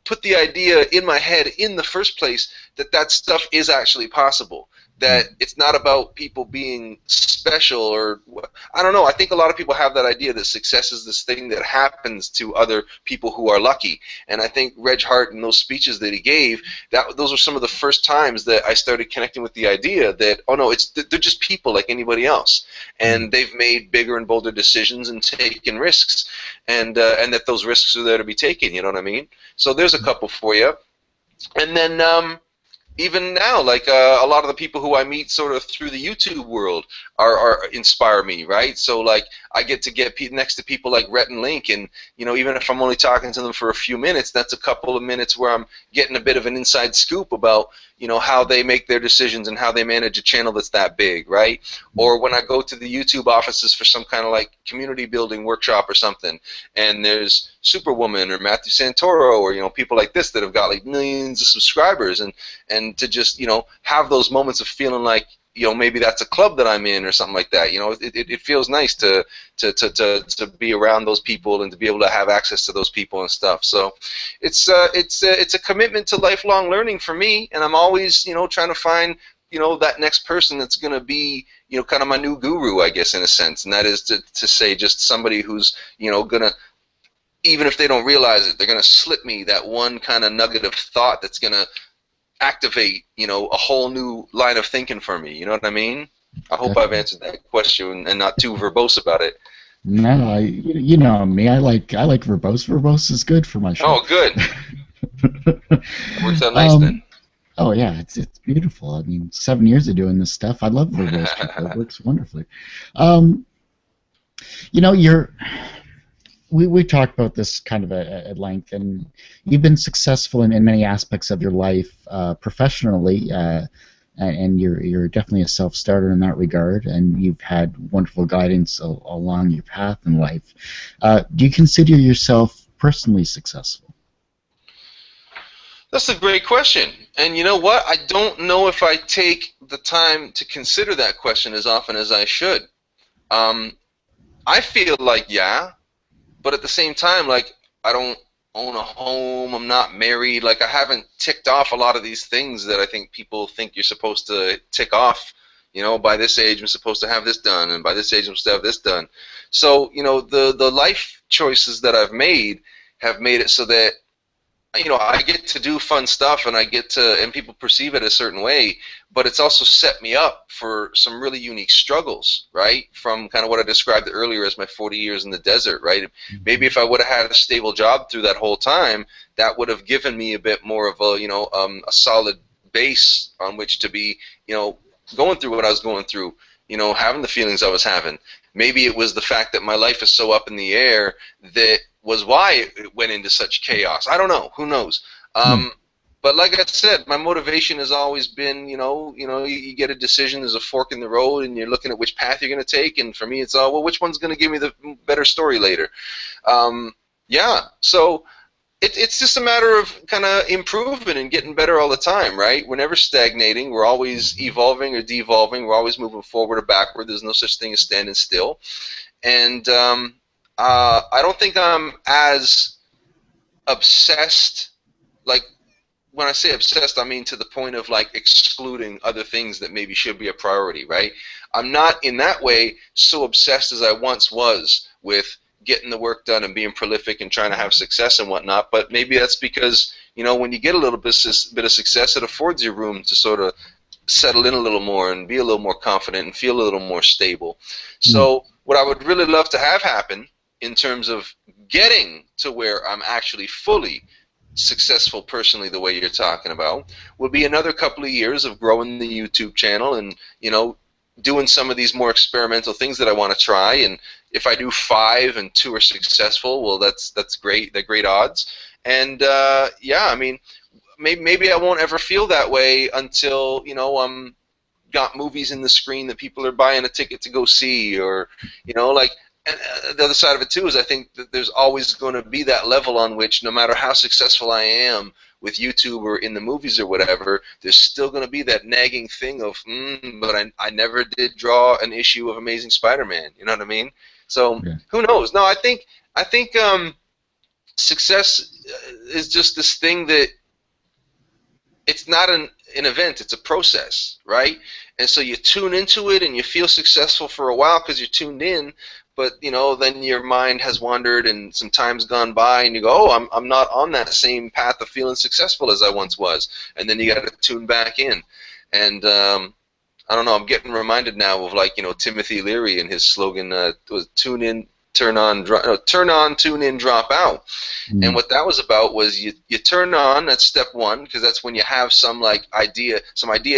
put the idea in my head in the first place that stuff is actually possible. That it's not about people being special, or I don't know. I think a lot of people have that idea that success is this thing that happens to other people who are lucky. And I think Reg Hart and those speeches that he gave, those were some of the first times that I started connecting with the idea that, oh no, they're just people like anybody else, and they've made bigger and bolder decisions and taken risks, and that those risks are there to be taken. You know what I mean? So there's a couple for you, and then. Even now, like a lot of the people who I meet sort of through the YouTube world are inspire me, right? So like I get next to people like Rhett and Link, and even if I'm only talking to them for a few minutes, that's a couple of minutes where I'm getting a bit of an inside scoop about how they make their decisions and how they manage a channel that's that big, right? Or when I go to the YouTube offices for some kind of like community building workshop or something, and there's Superwoman or Matthew Santoro or people like this that have got like millions of subscribers, and to just have those moments of feeling like maybe that's a club that I'm in or something like that. It feels nice to be around those people and to be able to have access to those people and stuff. So it's a commitment to lifelong learning for me, and I'm always trying to find that next person that's going to be kind of my new guru, I guess, in a sense, and that is to say just somebody who's going to, even if they don't realize it, they're going to slip me that one kind of nugget of thought that's going to activate, a whole new line of thinking for me. You know what I mean? I hope I've answered that question and not too verbose about it. No, you know me. I like verbose. Verbose is good for my show. Oh, good. That works out nice then. Oh yeah, it's beautiful. I mean, 7 years of doing this stuff. I love verbose people. It works wonderfully. We talked about this kind of at length, and you've been successful in many aspects of your life professionally, and you're definitely a self-starter in that regard, and you've had wonderful guidance along your path in life. Do you consider yourself personally successful? That's a great question, and you know what? I don't know if I take the time to consider that question as often as I should. I feel like yeah. But at the same time, like, I don't own a home, I'm not married, like, I haven't ticked off a lot of these things that I think people think you're supposed to tick off. By this age I'm supposed to have this done, and by this age I'm supposed to have this done. So, the life choices that I've made have made it so that, I get to do fun stuff, and and people perceive it a certain way, but it's also set me up for some really unique struggles, right? From kind of what I described earlier as my 40 years in the desert, right? Maybe if I would have had a stable job through that whole time, that would have given me a bit more of a, a solid base on which to be, going through what I was going through, having the feelings I was having. Maybe it was the fact that my life is so up in the air that was why it went into such chaos. I don't know. Who knows? But like I said, my motivation has always been, you get a decision, there's a fork in the road, and you're looking at which path you're going to take. And for me, it's all, well, which one's going to give me the better story later? Yeah. So it's just a matter of kind of improving and getting better all the time, right? We're never stagnating. We're always evolving or devolving. We're always moving forward or backward. There's no such thing as standing still. And I don't think I'm as obsessed. Like, when I say obsessed, I mean to the point of like excluding other things that maybe should be a priority, right? I'm not in that way so obsessed as I once was with getting the work done and being prolific and trying to have success and whatnot. But maybe that's because, when you get a little bit of success, it affords you room to sort of settle in a little more and be a little more confident and feel a little more stable. So what I would really love to have happen in terms of getting to where I'm actually fully successful personally the way you're talking about would be another couple of years of growing the YouTube channel and, doing some of these more experimental things that I want to try. And if I do 5 and 2 are successful, well, that's great. They're great odds. And yeah, I mean, maybe I won't ever feel that way until I'm got movies in the screen that people are buying a ticket to go see, or like. And the other side of it too is I think that there's always going to be that level on which, no matter how successful I am with YouTube or in the movies or whatever, there's still going to be that nagging thing of, but I never did draw an issue of Amazing Spider-Man. You know what I mean? So who knows? No, I think success is just this thing that it's not an event, it's a process, right? And so you tune into it and you feel successful for a while because you're tuned in, but then your mind has wandered and some time's gone by and you go, oh, I'm not on that same path of feeling successful as I once was, and then you got to tune back in. And I don't know, I'm getting reminded now of like Timothy Leary and his slogan was tune in, turn on, tune in, drop out. And what that was about was you turn on, that's step one, because that's when you have some idea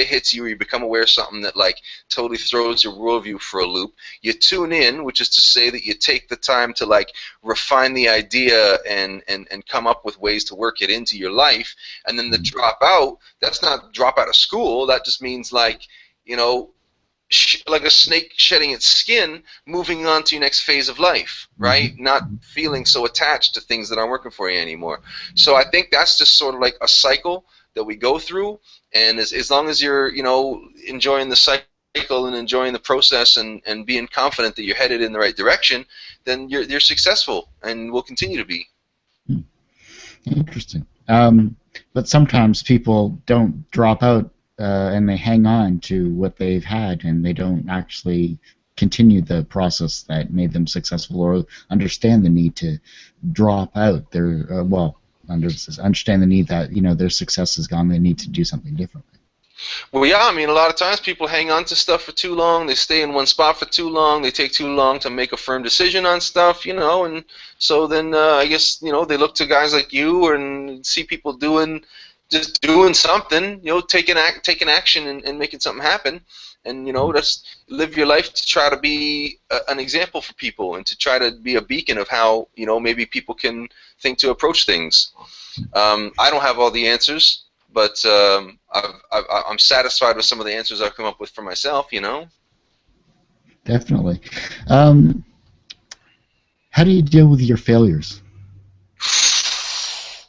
hits you, or you become aware of something that like totally throws your worldview for a loop. You tune in, which is to say that you take the time to like refine the idea and come up with ways to work it into your life. And then the drop out, that's not drop out of school, that just means like like a snake shedding its skin, moving on to your next phase of life, right? Not feeling so attached to things that aren't working for you anymore. So I think that's just sort of like a cycle that we go through, and as long as you're, enjoying the cycle and enjoying the process and being confident that you're headed in the right direction, then you're successful and will continue to be. Interesting. But sometimes people don't drop out and they hang on to what they've had, and they don't actually continue the process that made them successful, or understand the need to drop out. Understand the need that their success is gone. They need to do something differently. Well, yeah, I mean, a lot of times people hang on to stuff for too long. They stay in one spot for too long. They take too long to make a firm decision on stuff, and so then I guess they look to guys like you and see people doing something, taking action and making something happen, and just live your life to try to be an example for people and to try to be a beacon of how maybe people can think to approach things. I don't have all the answers, but I'm satisfied with some of the answers I've come up with for myself. Definitely. How do you deal with your failures?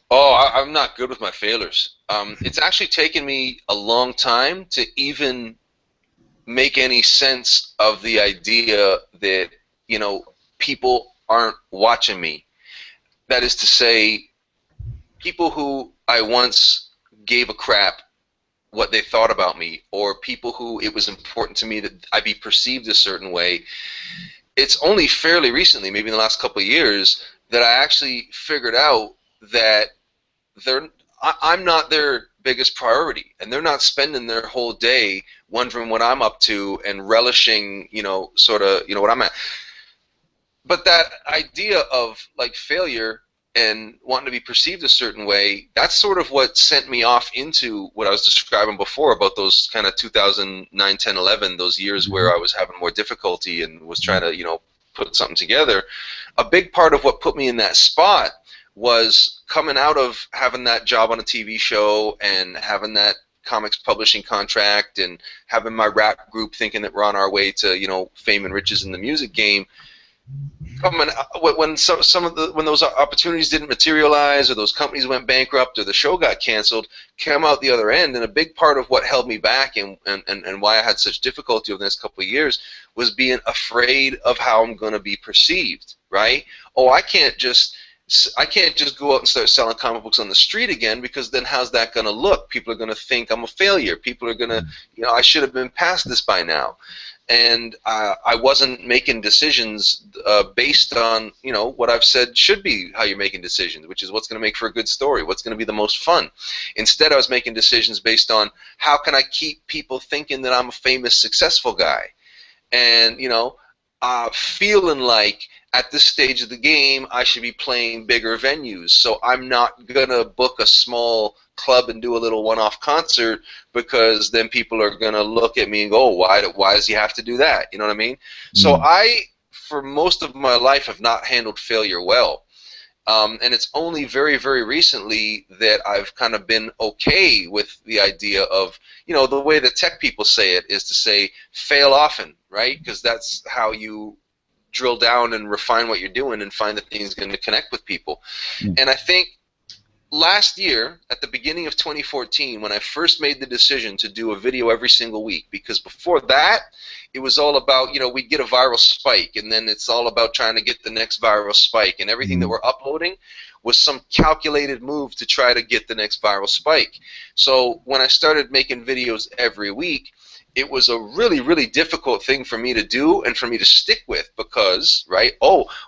Oh, I'm not good with my failures. It's actually taken me a long time to even make any sense of the idea that, people aren't watching me. That is to say, people who I once gave a crap what they thought about me, or people who it was important to me that I be perceived a certain way. It's only fairly recently, maybe in the last couple of years, that I actually figured out that I'm not their biggest priority, and they're not spending their whole day wondering what I'm up to and relishing, sort of, what I'm at. But that idea of like failure and wanting to be perceived a certain way, that's sort of what sent me off into what I was describing before about those kind of 2009, 10, 11, those years where I was having more difficulty and was trying to, put something together. A big part of what put me in that spot was coming out of having that job on a TV show and having that comics publishing contract and having my rap group thinking that we're on our way to, fame and riches in the music game. When when those opportunities didn't materialize, or those companies went bankrupt, or the show got canceled, came out the other end, and a big part of what held me back and why I had such difficulty over the next couple of years was being afraid of how I'm going to be perceived. Right? Oh, I can't just go out and start selling comic books on the street again, because then how's that going to look? People are going to think I'm a failure. People are going to, I should have been past this by now. And I wasn't making decisions based on, what I've said should be how you're making decisions, which is what's going to make for a good story, what's going to be the most fun. Instead, I was making decisions based on how can I keep people thinking that I'm a famous, successful guy. And, feeling like at this stage of the game, I should be playing bigger venues. So I'm not going to book a small club and do a little one-off concert, because then people are going to look at me and go, oh, why does he have to do that? You know what I mean? So I, for most of my life, have not handled failure well. And it's only very, very recently that I've kind of been okay with the idea of, the way that tech people say it is to say fail often, right? Because that's how you drill down and refine what you're doing and find the things going to connect with people. And I think last year, at the beginning of 2014, when I first made the decision to do a video every single week, because before that, it was all about, we'd get a viral spike, and then it's all about trying to get the next viral spike, and everything that we're uploading was some calculated move to try to get the next viral spike. So when I started making videos every week, it was a really, really difficult thing for me to do and for me to stick with, because, right,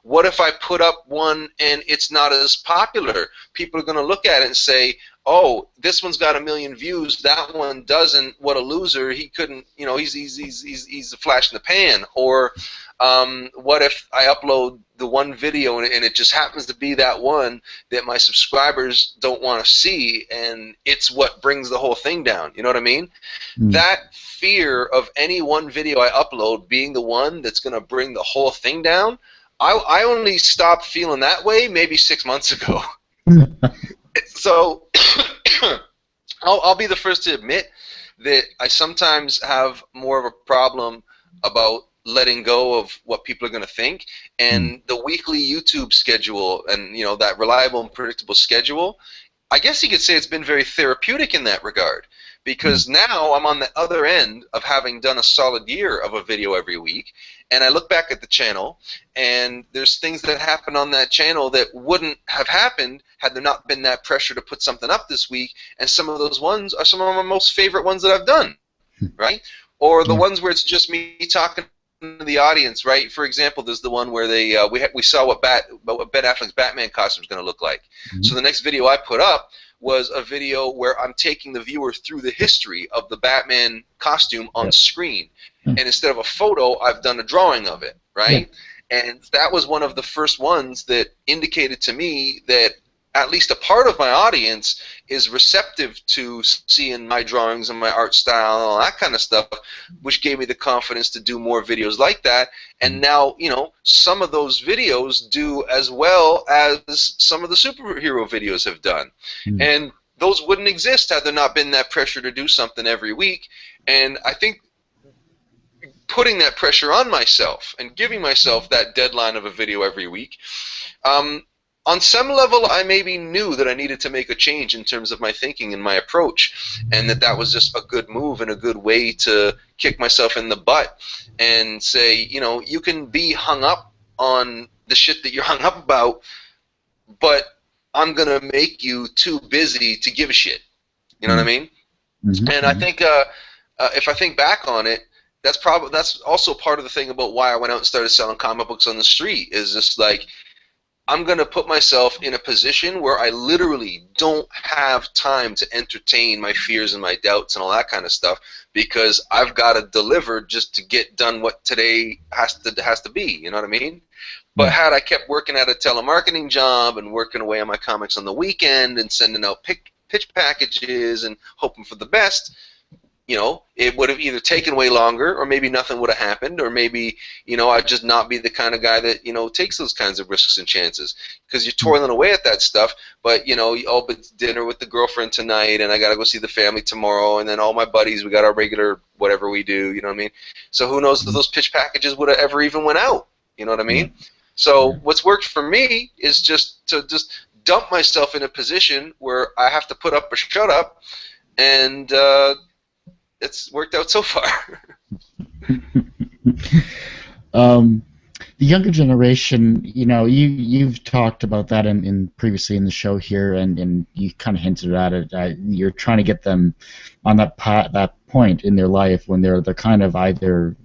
what if I put up one and it's not as popular? People are going to look at it and say, oh, this one's got 1 million views, that one doesn't, what a loser, he couldn't, he's a flash in the pan. Or what if I upload the one video and it just happens to be that one that my subscribers don't want to see, and it's what brings the whole thing down, you know what I mean? That fear of any one video I upload being the one that's going to bring the whole thing down, I only stopped feeling that way maybe 6 months ago. So I'll be the first to admit that I sometimes have more of a problem about letting go of what people are going to think, and the weekly YouTube schedule and that reliable and predictable schedule, I guess you could say it's been very therapeutic in that regard, because now I'm on the other end of having done a solid year of a video every week, and I look back at the channel, and there's things that happen on that channel that wouldn't have happened had there not been that pressure to put something up this week, and some of those ones are some of my most favorite ones that I've done, right? Or the ones where it's just me talking to the audience, right? For example, there's the one where they we saw what Ben Affleck's Batman costume is going to look like. So the next video I put up was a video where I'm taking the viewer through the history of the Batman costume on screen. And instead of a photo, I've done a drawing of it, right? And that was one of the first ones that indicated to me that at least a part of my audience is receptive to seeing my drawings and my art style and all that kind of stuff, which gave me the confidence to do more videos like that. And now, some of those videos do as well as some of the superhero videos have done. And those wouldn't exist had there not been that pressure to do something every week. And I think putting that pressure on myself and giving myself that deadline of a video every week, on some level, I maybe knew that I needed to make a change in terms of my thinking and my approach, and that was just a good move and a good way to kick myself in the butt and say, you can be hung up on the shit that you're hung up about, but I'm going to make you too busy to give a shit. You know what I mean? And I think if I think back on it, that's also part of the thing about why I went out and started selling comic books on the street, is just like, I'm going to put myself in a position where I literally don't have time to entertain my fears and my doubts and all that kind of stuff, because I've got to deliver just to get done what today has to be, you know what I mean? But Yeah. had I kept working at a telemarketing job and working away on my comics on the weekend and sending out pitch packages and hoping for the best, you know, it would have either taken way longer, or maybe nothing would have happened, or maybe, you know, I'd just not be the kind of guy that, you know, takes those kinds of risks and chances, because you're toiling away at that stuff. But, you know, oh, but it's dinner with the girlfriend tonight, and I got to go see the family tomorrow, and then all my buddies, we got our regular whatever we do, you know what I mean? So who knows if those pitch packages would have ever even went out, you know what I mean? So what's worked for me is just to dump myself in a position where I have to put up or shut up, and it's worked out so far. The younger generation, you know, you've talked about that in previously in the show here, and you kind of hinted at it. You're trying to get them on that point in their life when they're kind of either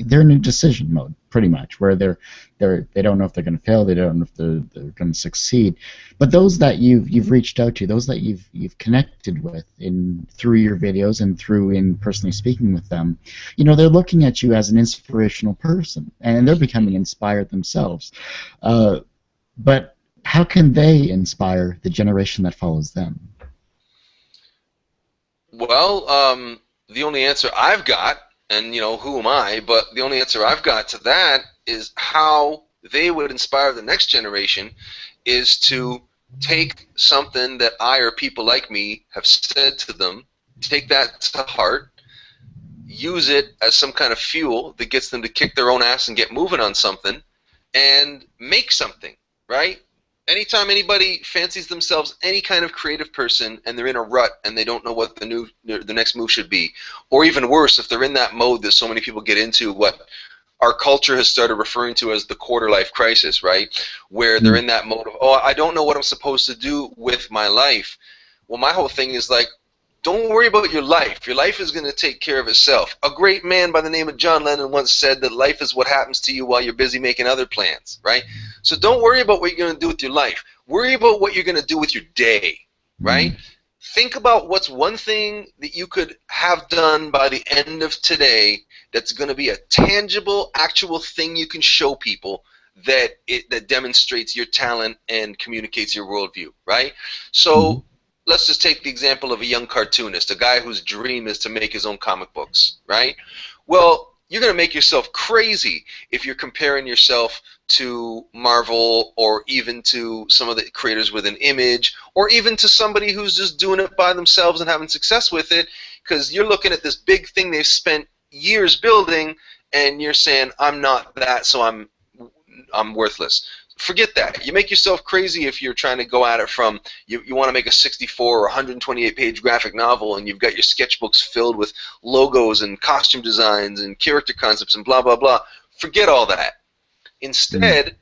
they're in a decision mode, pretty much, where they don't know if they're going to fail, they don't know if they're going to succeed. But those that you've reached out to, those that you've connected with through your videos and through in personally speaking with them, you know, they're looking at you as an inspirational person, and they're becoming inspired themselves. But how can they inspire the generation that follows them? Well, the only answer I've got, and you know, who am I, but the only answer I've got to that is how they would inspire the next generation is to take something that I or people like me have said to them, take that to heart, use it as some kind of fuel that gets them to kick their own ass and get moving on something, and make something, right? Anytime anybody fancies themselves any kind of creative person and they're in a rut and they don't know what the next move should be, or even worse, if they're in that mode that so many people get into, what our culture has started referring to as the quarter-life crisis, right? Where they're in that mode of, oh, I don't know what I'm supposed to do with my life. Well, my whole thing is like, don't worry about your life. Your life is going to take care of itself. A great man by the name of John Lennon once said that life is what happens to you while you're busy making other plans, right? So don't worry about what you're going to do with your life. Worry about what you're going to do with your day, right? Think about what's one thing that you could have done by the end of today that's going to be a tangible, actual thing you can show people that demonstrates your talent and communicates your worldview, right? So let's just take the example of a young cartoonist, a guy whose dream is to make his own comic books, right? Well, you're going to make yourself crazy if you're comparing yourself to Marvel, or even to some of the creators with an Image, or even to somebody who's just doing it by themselves and having success with it, because you're looking at this big thing they've spent years building, and you're saying, I'm not that, so I'm worthless. Forget that. You make yourself crazy if you're trying to go at it from, you want to make a 64 or 128 page graphic novel, and you've got your sketchbooks filled with logos and costume designs and character concepts and blah, blah, blah. Forget all that. Instead,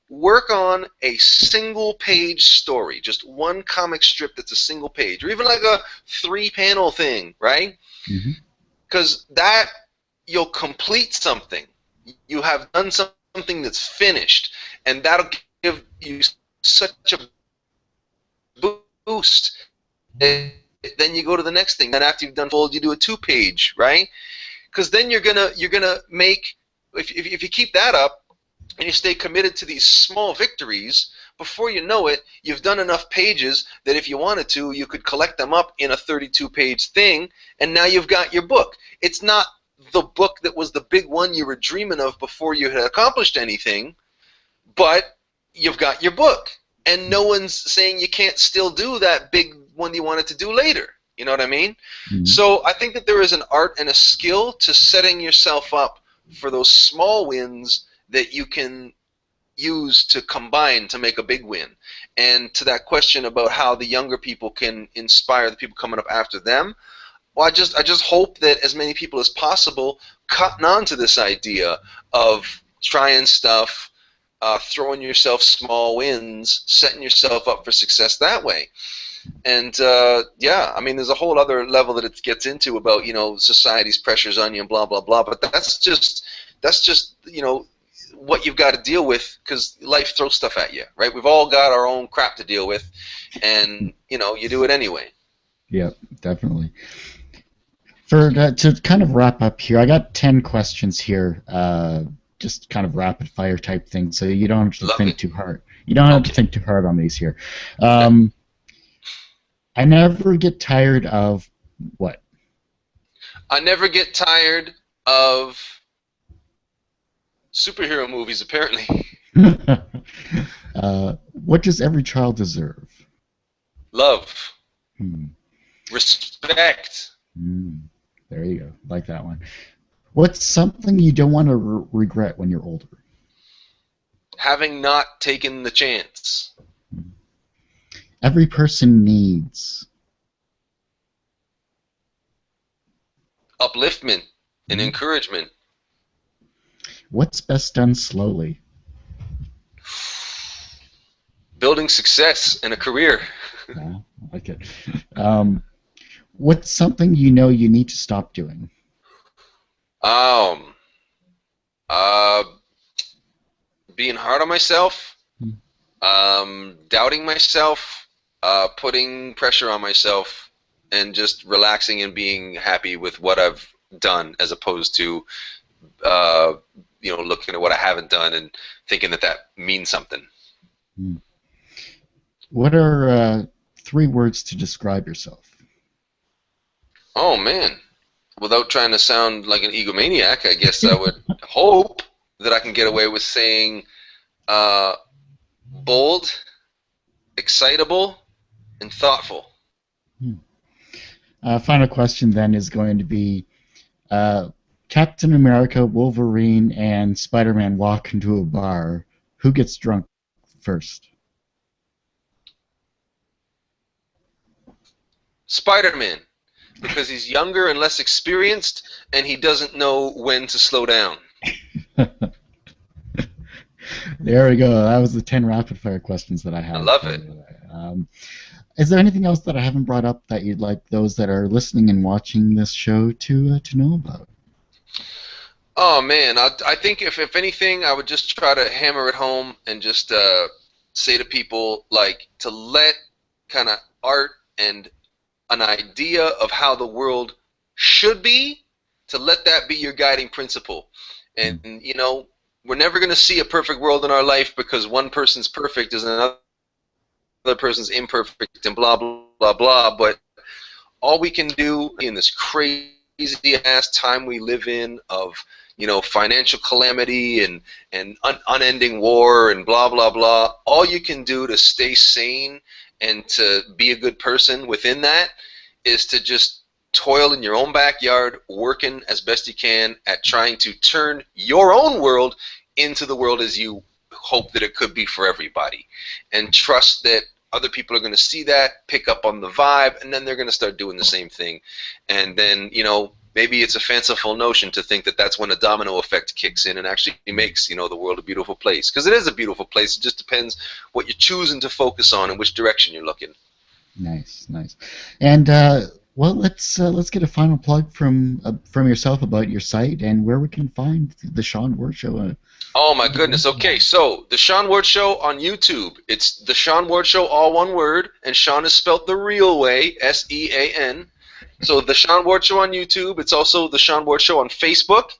work on a single page story, just one comic strip that's a single page, or even like a 3-panel thing, right? Because that, you'll complete something. You have done something that's finished, and that'll give you such a boost. And then you go to the next thing. Then after you've done fold, you do a 2-page, right? Because then you're gonna make, if you keep that up and you stay committed to these small victories, before you know it, you've done enough pages that if you wanted to, you could collect them up in a 32-page thing, and now you've got your book. It's not the book that was the big one you were dreaming of before you had accomplished anything, but you've got your book, and no one's saying you can't still do that big one you wanted to do later. You know what I mean? So I think that there is an art and a skill to setting yourself up for those small wins that you can use to combine to make a big win. And to that question about how the younger people can inspire the people coming up after them, well, I just hope that as many people as possible cotton on to this idea of trying stuff, throwing yourself small wins, setting yourself up for success that way. And yeah, I mean, there's a whole other level that it gets into about, you know, society's pressures on you and blah blah blah. But that's just you know, what you've got to deal with, because life throws stuff at you, right? We've all got our own crap to deal with, and you do it anyway. Yep, definitely. To kind of wrap up here, I got 10 questions here, just kind of rapid fire type thing, so you don't have to Love think it. too hard. You don't have to Okay. think too hard on these here. I never get tired of what? I never get tired of superhero movies, apparently. What does every child deserve? Love, Hmm. respect, Hmm. There you go. Like that one. What's something you don't want to regret when you're older? having not taken the chance, Every person needs. upliftment and Hmm. encouragement, What's best done slowly? building success and a career. Yeah, I like it. Um, what's something you know you need to stop doing? Um, uh, being hard on myself, Hmm. doubting myself, putting pressure on myself, and just relaxing and being happy with what I've done, as opposed to uh, looking at what I haven't done and thinking that that means something. Hmm. What are 3 words to describe yourself? Oh man, without trying to sound like an egomaniac, I guess I would hope that I can get away with saying uh, bold, excitable, and thoughtful. Hmm. Final question then is going to be uh, Captain America, Wolverine, and Spider-Man walk into a bar. Who gets drunk first? Spider-Man, because he's younger and less experienced, and he doesn't know when to slow down. There we go. That was the 10 rapid fire questions that I I had love for it. you. Is there anything else that I haven't brought up that you'd like those that are listening and watching this show to know about? Oh man, I think if anything, I would just try to hammer it home and just say to people, like, to let kind of art and an idea of how the world should be, to let that be your guiding principle. And Hmm. we're never going to see a perfect world in our life, because one person's perfect is another person's imperfect, and blah blah blah blah. But all we can do in this crazy ass time we live in, of financial calamity and unending war and blah blah blah, all you can do to stay sane and to be a good person within that is to just toil in your own backyard, working as best you can at trying to turn your own world into the world as you hope that it could be for everybody, and trust that other people are going to see that, pick up on the vibe, and then they're going to start doing the same thing. And then, maybe it's a fanciful notion to think that that's when a domino effect kicks in and actually makes, the world a beautiful place. Because it is a beautiful place. It just depends what you're choosing to focus on and which direction you're looking. Nice, nice. And well, let's get a final plug from yourself about your site and where we can find the Sean Ward Show. Oh my goodness. Okay, so the Sean Ward Show on YouTube. It's the Sean Ward Show, all one word, and Sean is spelt the real way, Sean. So the Sean Ward Show on YouTube. It's also the Sean Ward Show on Facebook,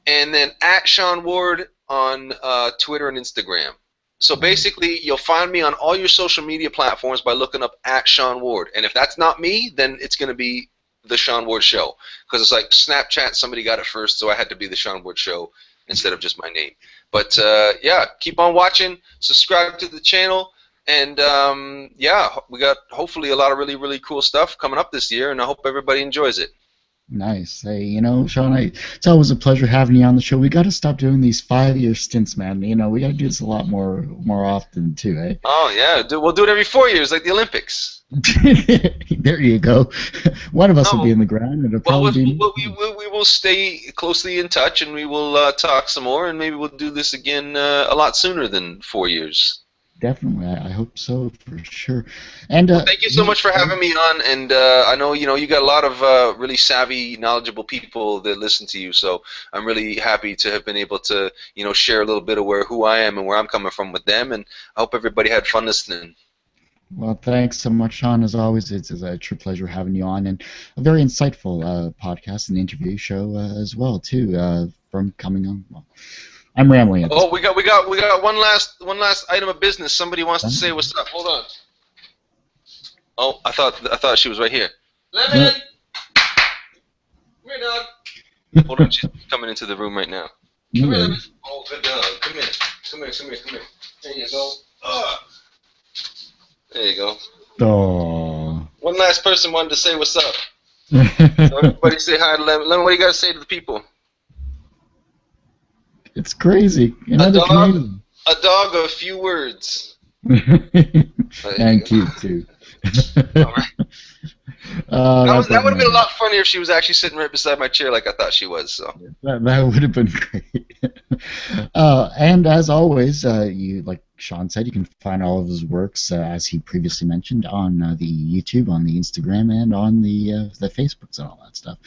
and then at Sean Ward on Twitter and Instagram. So basically, you'll find me on all your social media platforms by looking up at Sean Ward. And if that's not me, then it's going to be the Sean Ward Show, because it's like Snapchat. Somebody got it first, so I had to be the Sean Ward Show instead of just my name. But yeah, keep on watching, subscribe to the channel, and yeah, we got hopefully a lot of really, really cool stuff coming up this year, and I hope everybody enjoys it. Nice. Hey, Sean, it's always a pleasure having you on the show. We got to stop doing these 5-year stints, man. We got to do this a lot more often too, eh? Oh yeah, we'll do it every 4 years, like the Olympics. There you go. One of us will be No, in the ground, and it'll well, probably be we will stay closely in touch, and we will talk some more, and maybe we'll do this again a lot sooner than 4 years. Definitely, I hope so for sure. And Well, thank you so yeah, much for having me on, and I know you got a lot of really savvy, knowledgeable people that listen to you. So I'm really happy to have been able to share a little bit of who I am and where I'm coming from with them, and I hope everybody had fun listening. well, thanks so much, Sean. As always, it's a true pleasure having you on, and a very insightful podcast and interview show as well too. From coming on, well, I'm rambling at this Oh, point. we got one last item of business. Somebody wants to say what's up. Hold on. Oh, I thought she was right here. Lemon, come here, dog. Hold on, she's coming into the room right now. No Come here, Lemon. worries. Oh, good dog. Come here. Come here. Come here. Come here. There you go. There you go. Oh. One last person wanted to say what's up. So everybody say hi to Lemon. Lemon, what do you got to say to the people? It's crazy. A Another dog. Canadian. A dog of few words. And cute too. All right. That's That would have been a amazing. lot funnier if she was actually sitting right beside my chair like I thought she was. So. That would have been great. And as always, you like Sean said, you can find all of his works as he previously mentioned on the YouTube, on the Instagram, and on the Facebooks and all that stuff.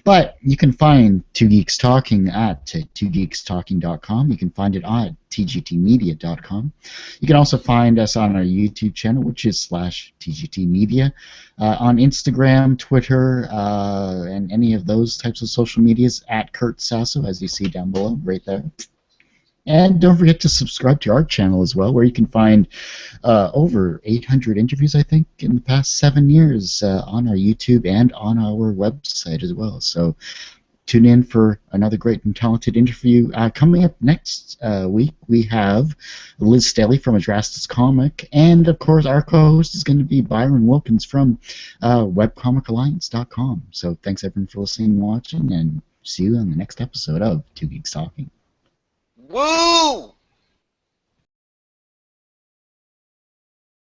But you can find Two Geeks Talking at twogeekstalking.com. You can find it on tgtmedia.com. You can also find us on our YouTube channel, which is /tgtmedia. On Instagram, Twitter, and any of those types of social medias at Kurt Sasso, as you see down below, right there. And don't forget to subscribe to our channel as well, where you can find over 800 interviews, I think, in the past 7 years on our YouTube and on our website as well. So tune in for another great and talented interview. Coming up next week, we have Liz Staley from Adrastus Comic, and of course, our co-host is going to be Byron Wilkins from webcomicalliance.com. So thanks everyone for listening and watching, and see you on the next episode of Two Geeks Talking. Woo!